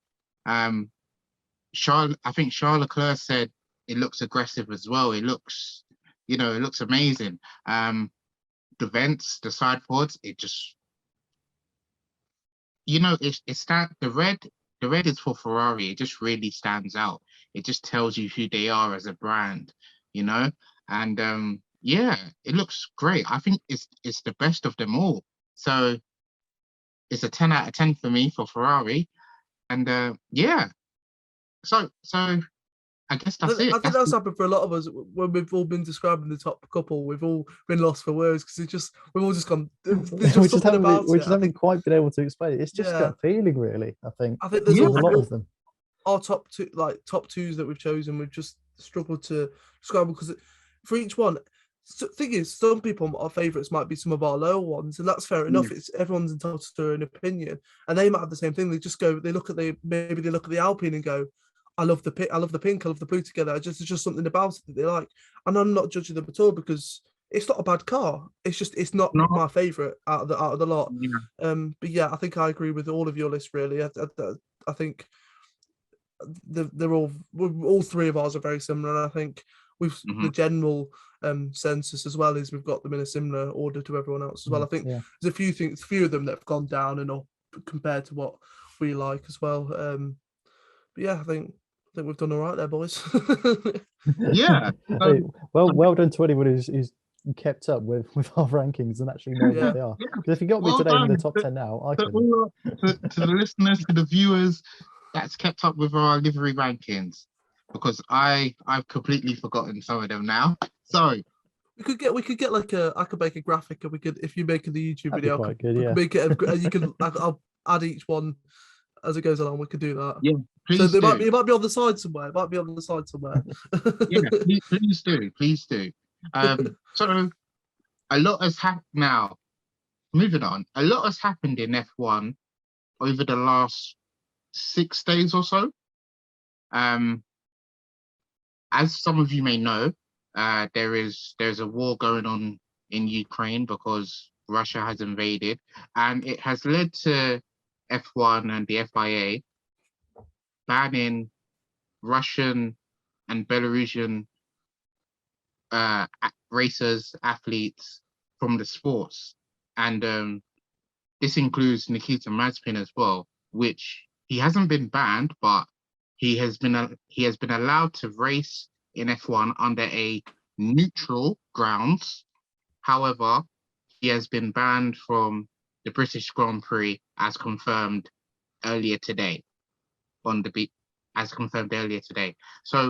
Speaker 1: I think Charles Leclerc said it looks aggressive as well. It looks amazing. The vents, the side pods, it just, the red is for Ferrari. It just really stands out. It just tells you who they are as a brand, and yeah, it looks great. I think it's the best of them all. So it's a 10 out of 10 for me for Ferrari. And yeah, so I guess that's
Speaker 2: I
Speaker 1: it.
Speaker 2: think that's happened for a lot of us when we've all been describing the top couple. We've all been lost for words because we've all just gone. There's just something about
Speaker 3: we
Speaker 2: it.
Speaker 3: just haven't quite been able to explain it. It's just
Speaker 2: Yeah.
Speaker 3: gut feeling, really. I think
Speaker 2: there's
Speaker 1: Yeah.
Speaker 3: with a lot of them.
Speaker 2: our top twos that we've chosen. We've just struggled to describe because for each one. Thing is, some people, our favourites might be some of our lower ones, and that's fair enough.
Speaker 1: Yeah.
Speaker 2: It's everyone's entitled to an opinion, and they might have the same thing. They just go, they look at the Alpine and go, I love the pink, I love the blue together. It's just something about it that they like, and I'm not judging them at all because it's not a bad car. It's not
Speaker 1: No.
Speaker 2: my favourite out of the lot.
Speaker 1: Yeah.
Speaker 2: But yeah, I think I agree with all of your list. Really, I think all three of ours are very similar, and I think we've the general census as well is we've got them in a similar order to everyone else as well. I think there's a few of them that have gone down and up compared to what we like as well. But yeah, I think we've done all right there, boys.
Speaker 1: Yeah.
Speaker 3: Hey, well done to anyone who's kept up with our rankings and actually know what they are. Because if you got me today in the top 10 now, I can.
Speaker 1: To the listeners, to the viewers, that's kept up with our livery rankings, because I've completely forgotten some of them now. So
Speaker 2: we could get I could make a graphic, and we could, if you make the YouTube video,
Speaker 3: quite good, yeah.
Speaker 2: make it. You can I'll add each one as it goes along. We could do that.
Speaker 1: Yeah, please
Speaker 2: so
Speaker 1: do.
Speaker 2: it might be on the side somewhere.
Speaker 1: Yeah, please do. So a lot has happened now. Moving on, a lot has happened in F1 over the last 6 days or so. As some of you may know, there's a war going on in Ukraine because Russia has invaded, and it has led to F1 and the FIA banning Russian and Belarusian racers, athletes from the sports, and this includes Nikita Mazepin as well, which he hasn't been banned, but he has been allowed to race in F1 under a neutral grounds. However, he has been banned from the British Grand Prix as confirmed earlier today. So,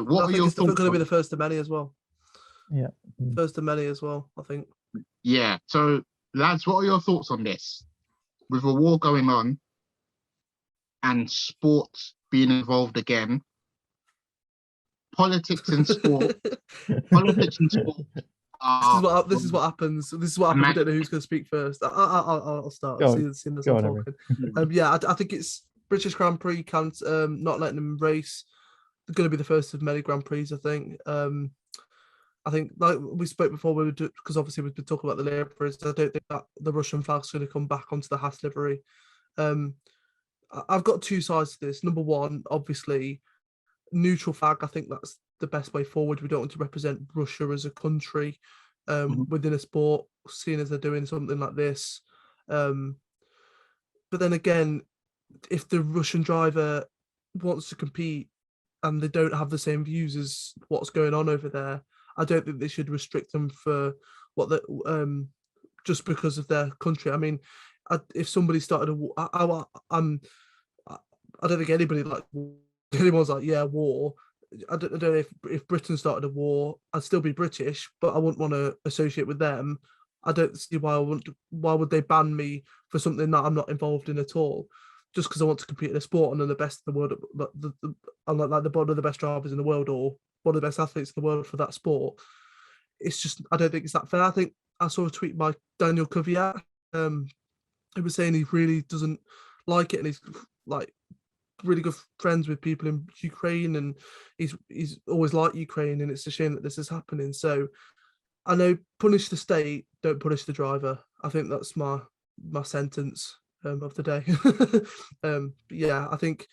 Speaker 1: what are your thoughts?
Speaker 2: It's going to be the first of many as well.
Speaker 3: Yeah,
Speaker 2: first of many as well, I think.
Speaker 1: Yeah. So, lads, what are your thoughts on this? With a war going on and sports being involved again, politics and sport. Politics and sport.
Speaker 2: This is what happens. We don't know who's going to speak first. I'll start. Seeing as I'm talking. I think it's British Grand Prix can't not letting them race. They're going to be the first of many Grand Prix, I think. I think, like we spoke before, because obviously we've been talking about the liveries. I don't think that the Russian flag's going to come back onto the Haas livery. I've got two sides to this. Number one, obviously, neutral flag. I think that's the best way forward. We don't want to represent Russia as a country within a sport, seeing as they're doing something like this. But then again, if the Russian driver wants to compete and they don't have the same views as what's going on over there, I don't think they should restrict them for what the just because of their country. I mean, if somebody started a war, I don't think anyone's like, yeah, war. I don't know if Britain started a war, I'd still be British, but I wouldn't want to associate with them. I don't see why would they ban me for something that I'm not involved in at all, just because I want to compete in a sport and I'm the best in the world, I'm like one of the best drivers in the world or one of the best athletes in the world for that sport. It's just, I don't think it's that fair. I think I saw a tweet by Daniel Kvyat, who was saying he really doesn't like it, and he's like really good friends with people in Ukraine, and he's always liked Ukraine, and it's a shame that this is happening. So I know, punish the state, don't punish the driver. I think that's my sentence of the day. Yeah, I think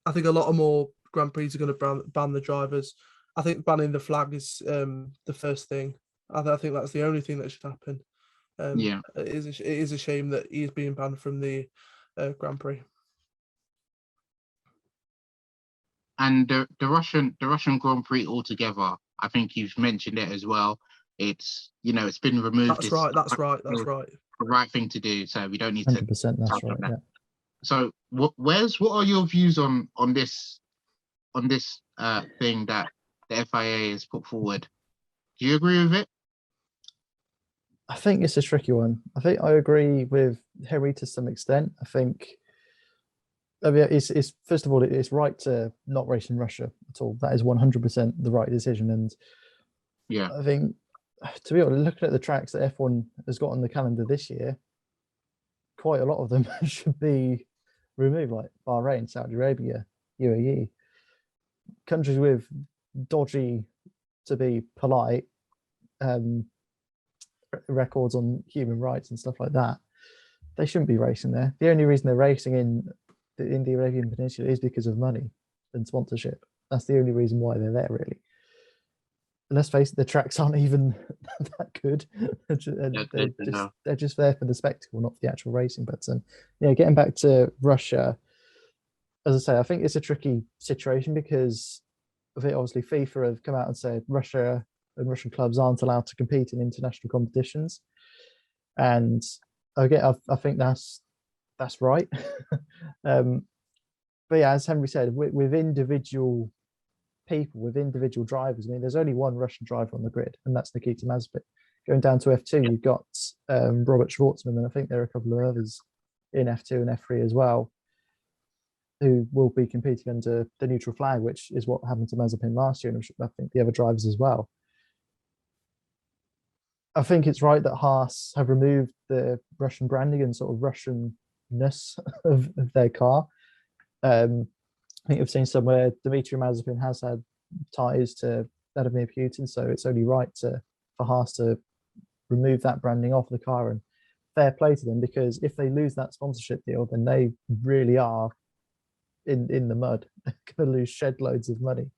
Speaker 2: a lot of more Grand Prix are going to ban the drivers. I think banning the flag is the first thing. I think that's the only thing that should happen. It is a shame that he is being banned from the Grand Prix.
Speaker 1: And the Russian Grand Prix altogether, I think you've mentioned it as well. it's it's been removed.
Speaker 2: That's
Speaker 1: It's
Speaker 2: right. That's right. That's
Speaker 1: the
Speaker 2: right.
Speaker 1: right thing to do. So we don't need to
Speaker 3: 100%. That's
Speaker 1: touch on
Speaker 3: right.
Speaker 1: that.
Speaker 3: Yeah.
Speaker 1: So what are your views on this thing that the FIA has put forward? Do you agree with it?
Speaker 3: I think it's a tricky one. I think I agree with Henry to some extent. I mean, it's first of all, it's right to not race in Russia at all. That is 100% the right decision. And
Speaker 1: Yeah.
Speaker 3: I think, to be honest, looking at the tracks that F1 has got on the calendar this year, quite a lot of them should be removed, like Bahrain, Saudi Arabia, UAE, countries with dodgy, to be polite, records on human rights and stuff like that. They shouldn't be racing there. The only reason they're racing in the Arabian Peninsula is because of money and sponsorship. That's the only reason why they're there, really. And let's face it, the tracks aren't even that good. They're just there for the spectacle, not for the actual racing. But yeah, getting back to Russia, as I say, I think it's a tricky situation because I think obviously FIFA have come out and said Russia and Russian clubs aren't allowed to compete in international competitions, and I think that's right. But yeah, as Henry said, with individual people, with individual drivers, I mean, there's only one Russian driver on the grid, and that's Nikita Mazepin. Going down to F2, you've got Robert Schwartzman, and I think there are a couple of others in F2 and F3 as well, who will be competing under the neutral flag, which is what happened to Mazepin last year, and I think the other drivers as well. I think it's right that Haas have removed the Russian branding and sort of Russianness of their car. I think I've seen somewhere Dmitry Mazepin has had ties to Vladimir Putin, so it's only right for Haas to remove that branding off the car, and fair play to them, because if they lose that sponsorship deal, then they really are in the mud. They're going to lose shed loads of money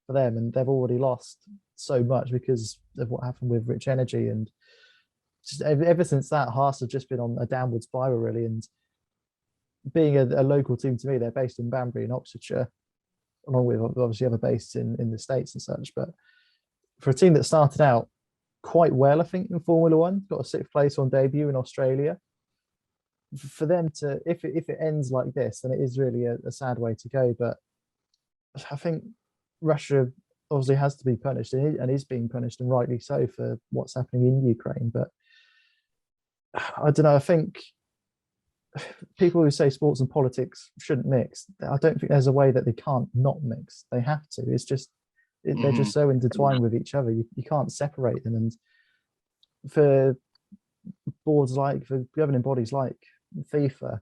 Speaker 3: for them, and they've already lost so much because of what happened with Rich Energy, and just ever since that, Haas have just been on a downward spiral, really. And being a local team to me, they're based in Banbury in Oxfordshire, along with obviously other bases in the States and such. But for a team that started out quite well, I think, in Formula One, got a 6th place on debut in Australia, for them to, if it ends like this, then it is really a sad way to go. But I think Russia obviously has to be punished, and is being punished, and rightly so, for what's happening in Ukraine. But I don't know, I think people who say sports and politics shouldn't mix, I don't think there's a way that they can't not mix. They have to. It's just they're just so intertwined with each other. You can't separate them. And for governing bodies like FIFA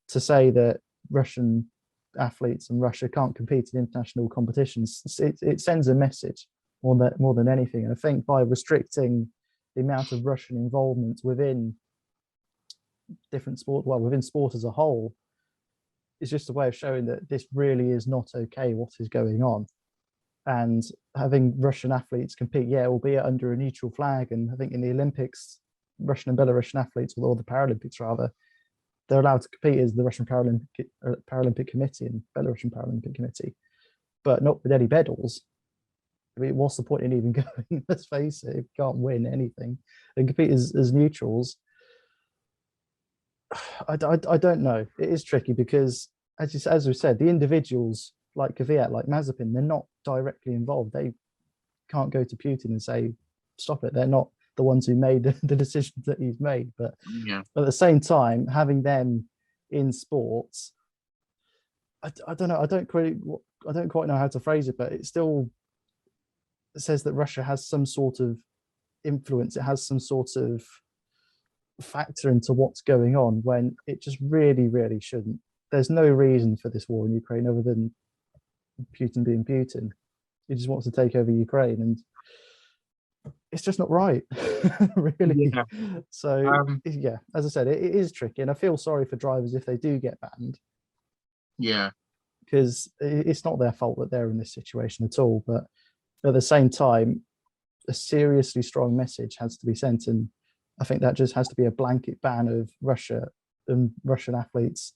Speaker 3: to say that Russian athletes and Russia can't compete in international competitions, it sends a message more than anything. And I think by restricting the amount of Russian involvement within different sport, within sport as a whole, is just a way of showing that this really is not okay, what is going on. And having Russian athletes compete, albeit under a neutral flag, and I think in the Olympics, Russian and Belarusian athletes, or the Paralympics rather, they're allowed to compete as the Russian Paralympic Committee and Belarusian Paralympic Committee, but not with any medals. I mean, what's the point in even going? Let's face it, if you can't win anything and compete as neutrals. I don't know. It is tricky because, as we said, the individuals like Kvyat, like Mazepin, they're not directly involved. They can't go to Putin and say, stop it. They're not the ones who made the decisions that he's made. But at the same time, having them in sports, I don't know. I don't quite know how to phrase it, but it still says that Russia has some sort of influence. It has some sort of factor into what's going on, when it just really, really shouldn't. There's no reason for this war in Ukraine other than Putin being Putin. He just wants to take over Ukraine, and it's just not right. Really. So yeah, as I said, it is tricky, and I feel sorry for drivers if they do get banned, because it's not their fault that they're in this situation at all. But at the same time, a seriously strong message has to be sent, and I think that just has to be a blanket ban of Russia and Russian athletes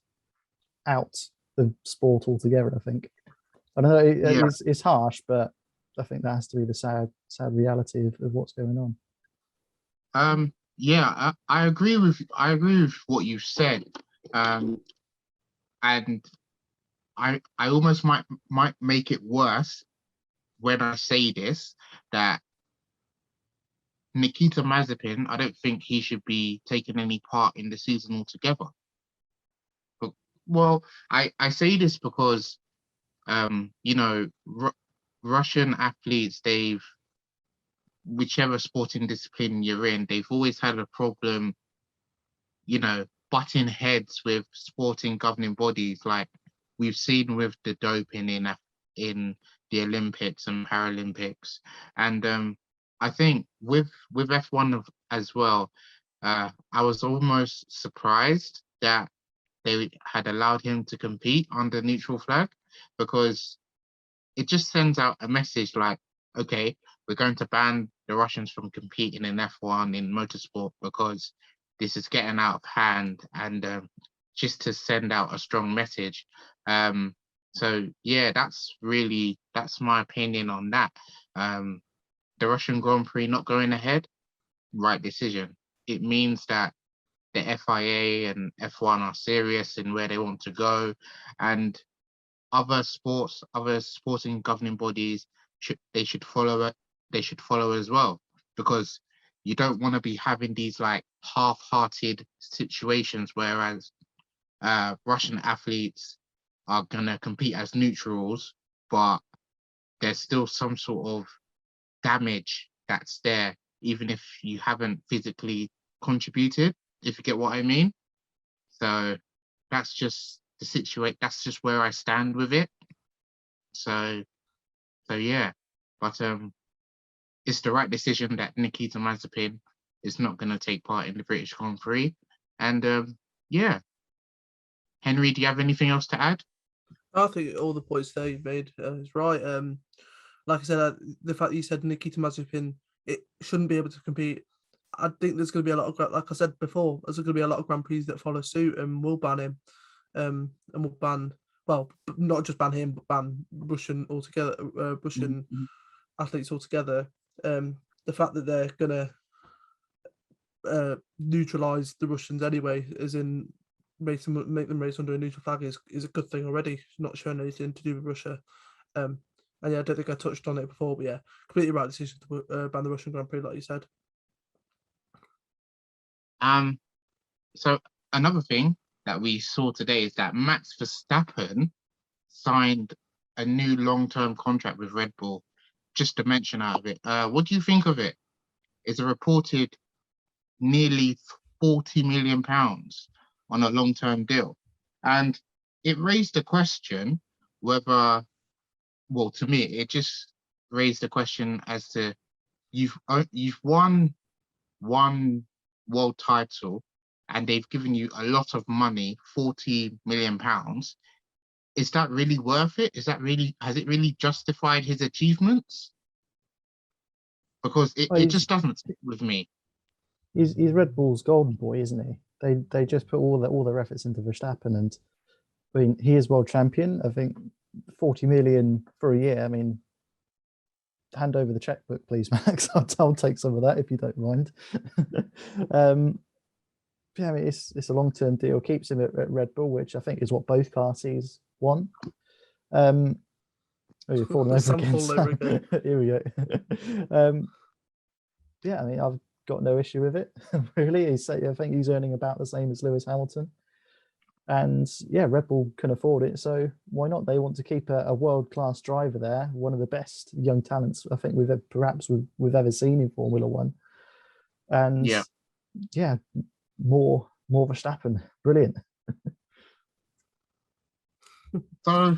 Speaker 3: out of sport altogether. I think. I don't know, it's harsh, but I think that has to be the sad reality of what's going on.
Speaker 1: Yeah, I agree with what you've said. And I almost might make it worse when I say this, that Nikita Mazepin, I don't think he should be taking any part in the season altogether. But, well, I say this because Russian athletes, whichever sporting discipline you're in, they've always had a problem, butting heads with sporting governing bodies, like we've seen with the doping in the Olympics and Paralympics. And I think with F1 as well, I was almost surprised that they had allowed him to compete under neutral flag, because it just sends out a message like, okay, we're going to ban the Russians from competing in F1 in motorsport because this is getting out of hand, and just to send out a strong message. So yeah, that's my opinion on that. The Russian Grand Prix not going ahead, right decision. It means that the FIA and F1 are serious in where they want to go, and other sporting governing bodies should follow it. They should follow as well, because you don't want to be having these like half-hearted situations, whereas Russian athletes are gonna compete as neutrals, but there's still some sort of damage that's there, even if you haven't physically contributed, if you get what I mean. So that's just the situation. That's just where I stand with it. So yeah, but it's the right decision that Nikita Mazepin is not going to take part in the British Grand Prix. And yeah, Henry, do you have anything else to add?
Speaker 2: I think all the points there you've made is right. Like I said, the fact that you said Nikita Mazepin, it shouldn't be able to compete. I think there's going to be a lot of, like I said before, there's going to be a lot of Grand Prix that follow suit and will ban him. And will ban, well, not just ban him, but ban Russian altogether, Russian athletes altogether. The fact that they're going to neutralize the Russians anyway, as in make them race under a neutral flag, is a good thing already. It's not showing anything to do with Russia. And yeah, I don't think I touched on it before, but yeah, completely right decision to ban the Russian Grand Prix, like you said.
Speaker 1: So another thing that we saw today is that Max Verstappen signed a new long-term contract with Red Bull. Just to mention out of it, what do you think of it? It's a reported nearly £40 million on a long-term deal, and it raised the question whether, well, to me, it just raised the question as to you've won one world title, and they've given you a lot of money, £40 million. Is that really worth it? Has it really justified his achievements? Because it just doesn't sit with me.
Speaker 3: He's Red Bull's golden boy, isn't he? They just put all their efforts into Verstappen, and I mean, he is world champion. I think 40 million for a year. I mean, hand over the checkbook, please, Max. I'll take some of that if you don't mind. Yeah, I mean, it's a long-term deal, keeps him at Red Bull, which I think is what both parties want. Oh, you're falling over again. Here we go. Yeah, I mean, I've got no issue with it, really. I think he's earning about the same as Lewis Hamilton. And yeah, Red Bull can afford it, so why not? They want to keep a world-class driver there, one of the best young talents I think we've ever seen in Formula One. And yeah, more Verstappen, brilliant.
Speaker 2: So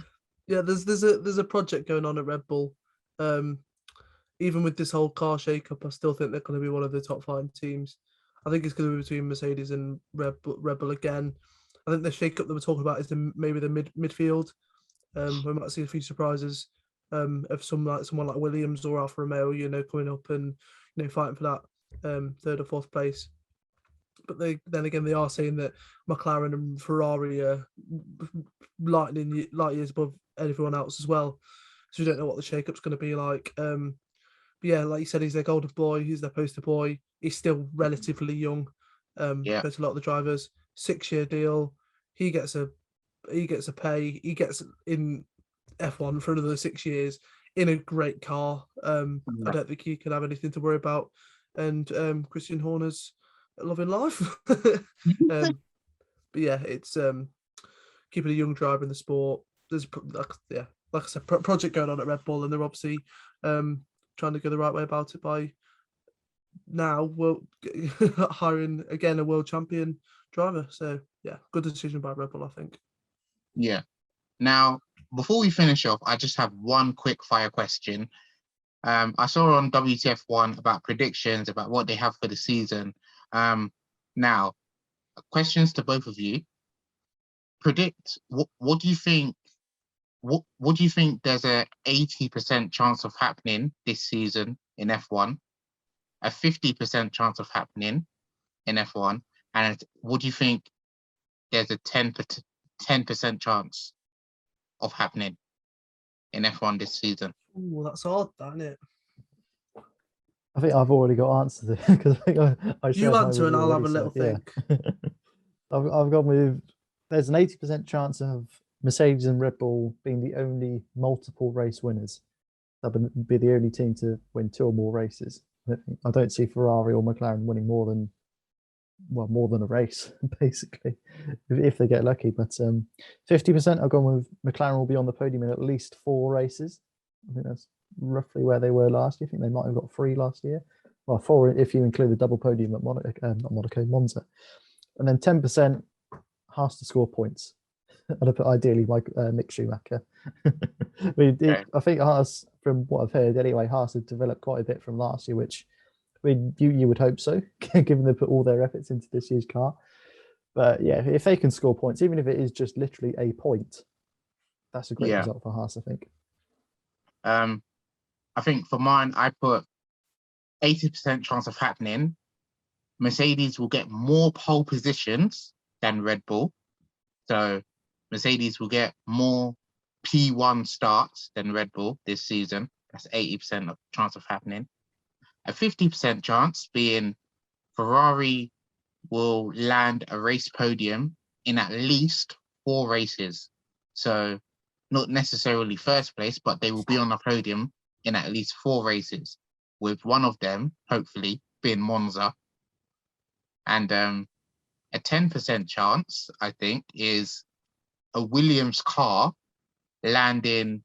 Speaker 2: yeah, there's a project going on at Red Bull. Even with this whole car shake-up, I still think they're going to be one of the top 5 teams. I think it's going to be between Mercedes and Red Bull again. I think the shake-up that we're talking about is maybe the midfield. We might see a few surprises of someone like Williams or Alfa Romeo, coming up and fighting for that 3rd or 4th place. But then again, they are saying that McLaren and Ferrari are light years above everyone else as well. so we don't know what the shake-up's going to be like. But yeah, like you said, he's their golden boy. He's their poster boy. He's still relatively young compared to a lot of the drivers. 6-year deal. He gets a pay. He gets in F1 for another 6 years in a great car. I don't think he can have anything to worry about. And Christian Horner's loving life. But yeah, it's keeping a young driver in the sport. There's like I said, project going on at Red Bull, and they're obviously trying to go the right way about it by now hiring again a world champion driver. So yeah, good decision by Red Bull, I think.
Speaker 1: Yeah. Now, before we finish off, I just have one quick fire question. I saw on WTF1 about predictions, about what they have for the season. Now, questions to both of you. Predict, what do you think? What do you think there's a 80% chance of happening this season in F1, a 50% chance of happening in F1, and what do you think there's a 10% chance of happening in F1 this season?
Speaker 2: Oh, that's hard, isn't it?
Speaker 3: I think I've already got answers because I think I
Speaker 2: You answer and I'll have a little think.
Speaker 3: I've gone with, there's an 80% chance of Mercedes and Red Bull being the only multiple race winners. That would be the only team to win 2 or more races. I don't see Ferrari or McLaren winning more than a race, basically, if they get lucky. But 50%, I've gone with McLaren will be on the podium in at least 4 races. I think that's roughly where they were last year. I think they might have got 3 last year. Well, 4 if you include the double podium at Monza. And then 10% Haas to score points. And I put ideally Mick Schumacher. I think Haas, from what I've heard anyway, Haas have developed quite a bit from last year, which you would hope so, given they put all their efforts into this year's car. But yeah, if they can score points, even if it is just literally a point, that's a great result for Haas, I think.
Speaker 1: I think for mine, I put 80% chance of happening. Mercedes will get more pole positions than Red Bull. So Mercedes will get more P1 starts than Red Bull this season. That's 80% of chance of happening. A 50% chance being Ferrari will land a race podium in at least 4 races. So not necessarily first place, but they will be on the podium in at least 4 races, with one of them, hopefully, being Monza. And a 10% chance, I think, is a Williams car landing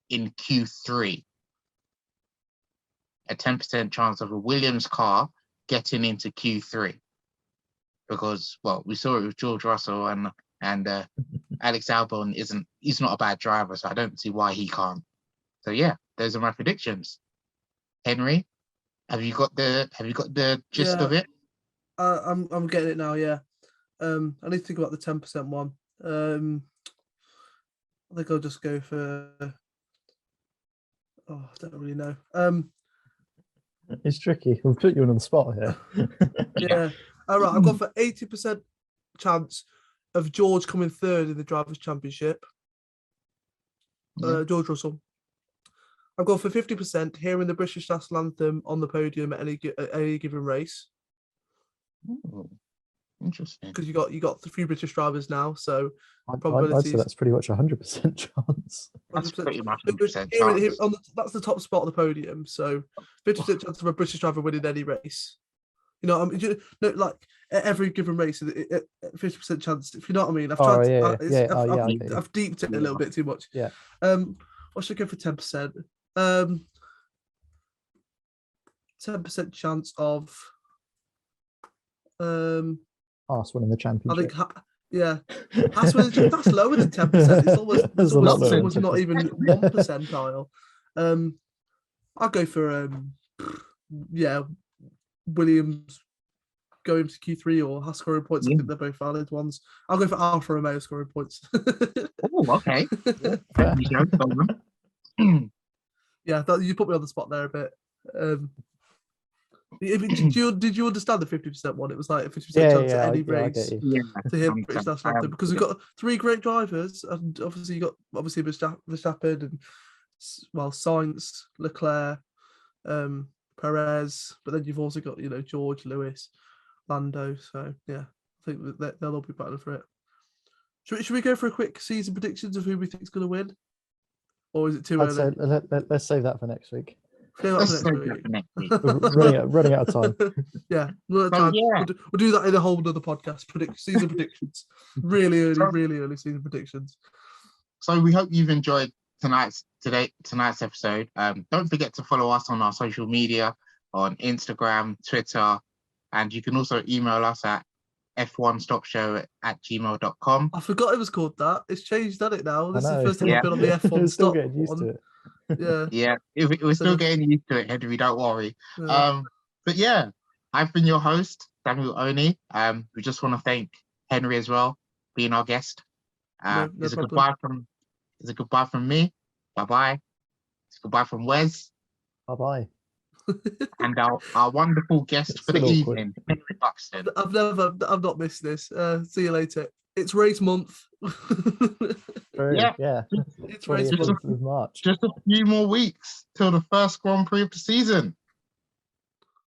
Speaker 1: in Q3. A 10% chance of a Williams car getting into Q3. Because, well, we saw it with George Russell and Alex Albon he's not a bad driver, so I don't see why he can't. So yeah, those are my predictions. Henry, have you got the gist of it?
Speaker 2: I'm getting it now, yeah. I need to think about the 10% one. I think I'll just go for I don't really know.
Speaker 3: It's tricky. We'll put you on the spot here.
Speaker 2: Yeah. All right, I've gone for 80% chance of George coming 3rd in the Drivers' Championship. George Russell. I've gone for 50% hearing the British National Anthem on the podium at any given race.
Speaker 1: Ooh, interesting.
Speaker 2: Because you got 3 British drivers now, so
Speaker 3: I'd say that's pretty much 100% chance.
Speaker 1: That's pretty much 100% chance.
Speaker 2: That's the top spot on the podium. So 50% chance of a British driver winning any race. You know, like at every given race, 50% chance. If you know what I mean. I've deeped it a little bit too much.
Speaker 3: Yeah.
Speaker 2: What should I go for 10%? 10% chance of
Speaker 3: Haas winning the championship.
Speaker 2: I think that's lower than 10%. It's almost not even 1 percentile. I'll go for Williams going to Q3 or Haas scoring points. I think they're both valid ones. I'll go for Alfa Romeo scoring points.
Speaker 1: Oh, okay.
Speaker 2: Yeah, you put me on the spot there a bit. Did you understand the 50% one? It was like a 50% chance at any race to hear British National Anthem, because we've got 3 great drivers, and obviously you got Verstappen and Sainz, Leclerc, Perez, but then you've also got George, Lewis, Lando. So yeah, I think that they'll all be battling for it. Should we go for a quick season predictions of who we think is going to win, or is it too
Speaker 3: I'd
Speaker 2: early?
Speaker 3: say let's save that for next week.
Speaker 1: Let's save that for next week.
Speaker 3: We're running out of time.
Speaker 2: Yeah, running out of
Speaker 1: So,
Speaker 2: time.
Speaker 1: yeah.
Speaker 2: We'll do that in a whole other podcast. Season predictions. Really early season predictions.
Speaker 1: So we hope you've enjoyed tonight's episode. Don't forget to follow us on our social media on Instagram, Twitter, and you can also email us at F1Stop@gmail.com.
Speaker 2: I forgot it was called that. It's changed, hasn't it now? This is the
Speaker 3: know,
Speaker 2: first time
Speaker 1: yeah.
Speaker 2: I've been on the F1
Speaker 3: Still
Speaker 2: Stop
Speaker 3: getting used
Speaker 2: one.
Speaker 3: to it.
Speaker 2: Yeah.
Speaker 1: Yeah, we're still getting used to it, Henry. Don't worry.
Speaker 2: Yeah.
Speaker 1: But yeah, I've been your host, Samuel Oni. We just want to thank Henry as well, being our guest.
Speaker 2: No
Speaker 1: There's a
Speaker 2: problem.
Speaker 1: goodbye from me. Bye-bye. It's goodbye from Wes.
Speaker 3: Bye.
Speaker 1: And our wonderful guest for the
Speaker 3: Still awkward.
Speaker 1: evening, Henry Buxton.
Speaker 2: I've not missed this. See you later. It's race month.
Speaker 3: Yeah.
Speaker 2: It's race
Speaker 3: 20th
Speaker 2: month.
Speaker 3: of March.
Speaker 1: Just a few more weeks till the first Grand Prix of the season.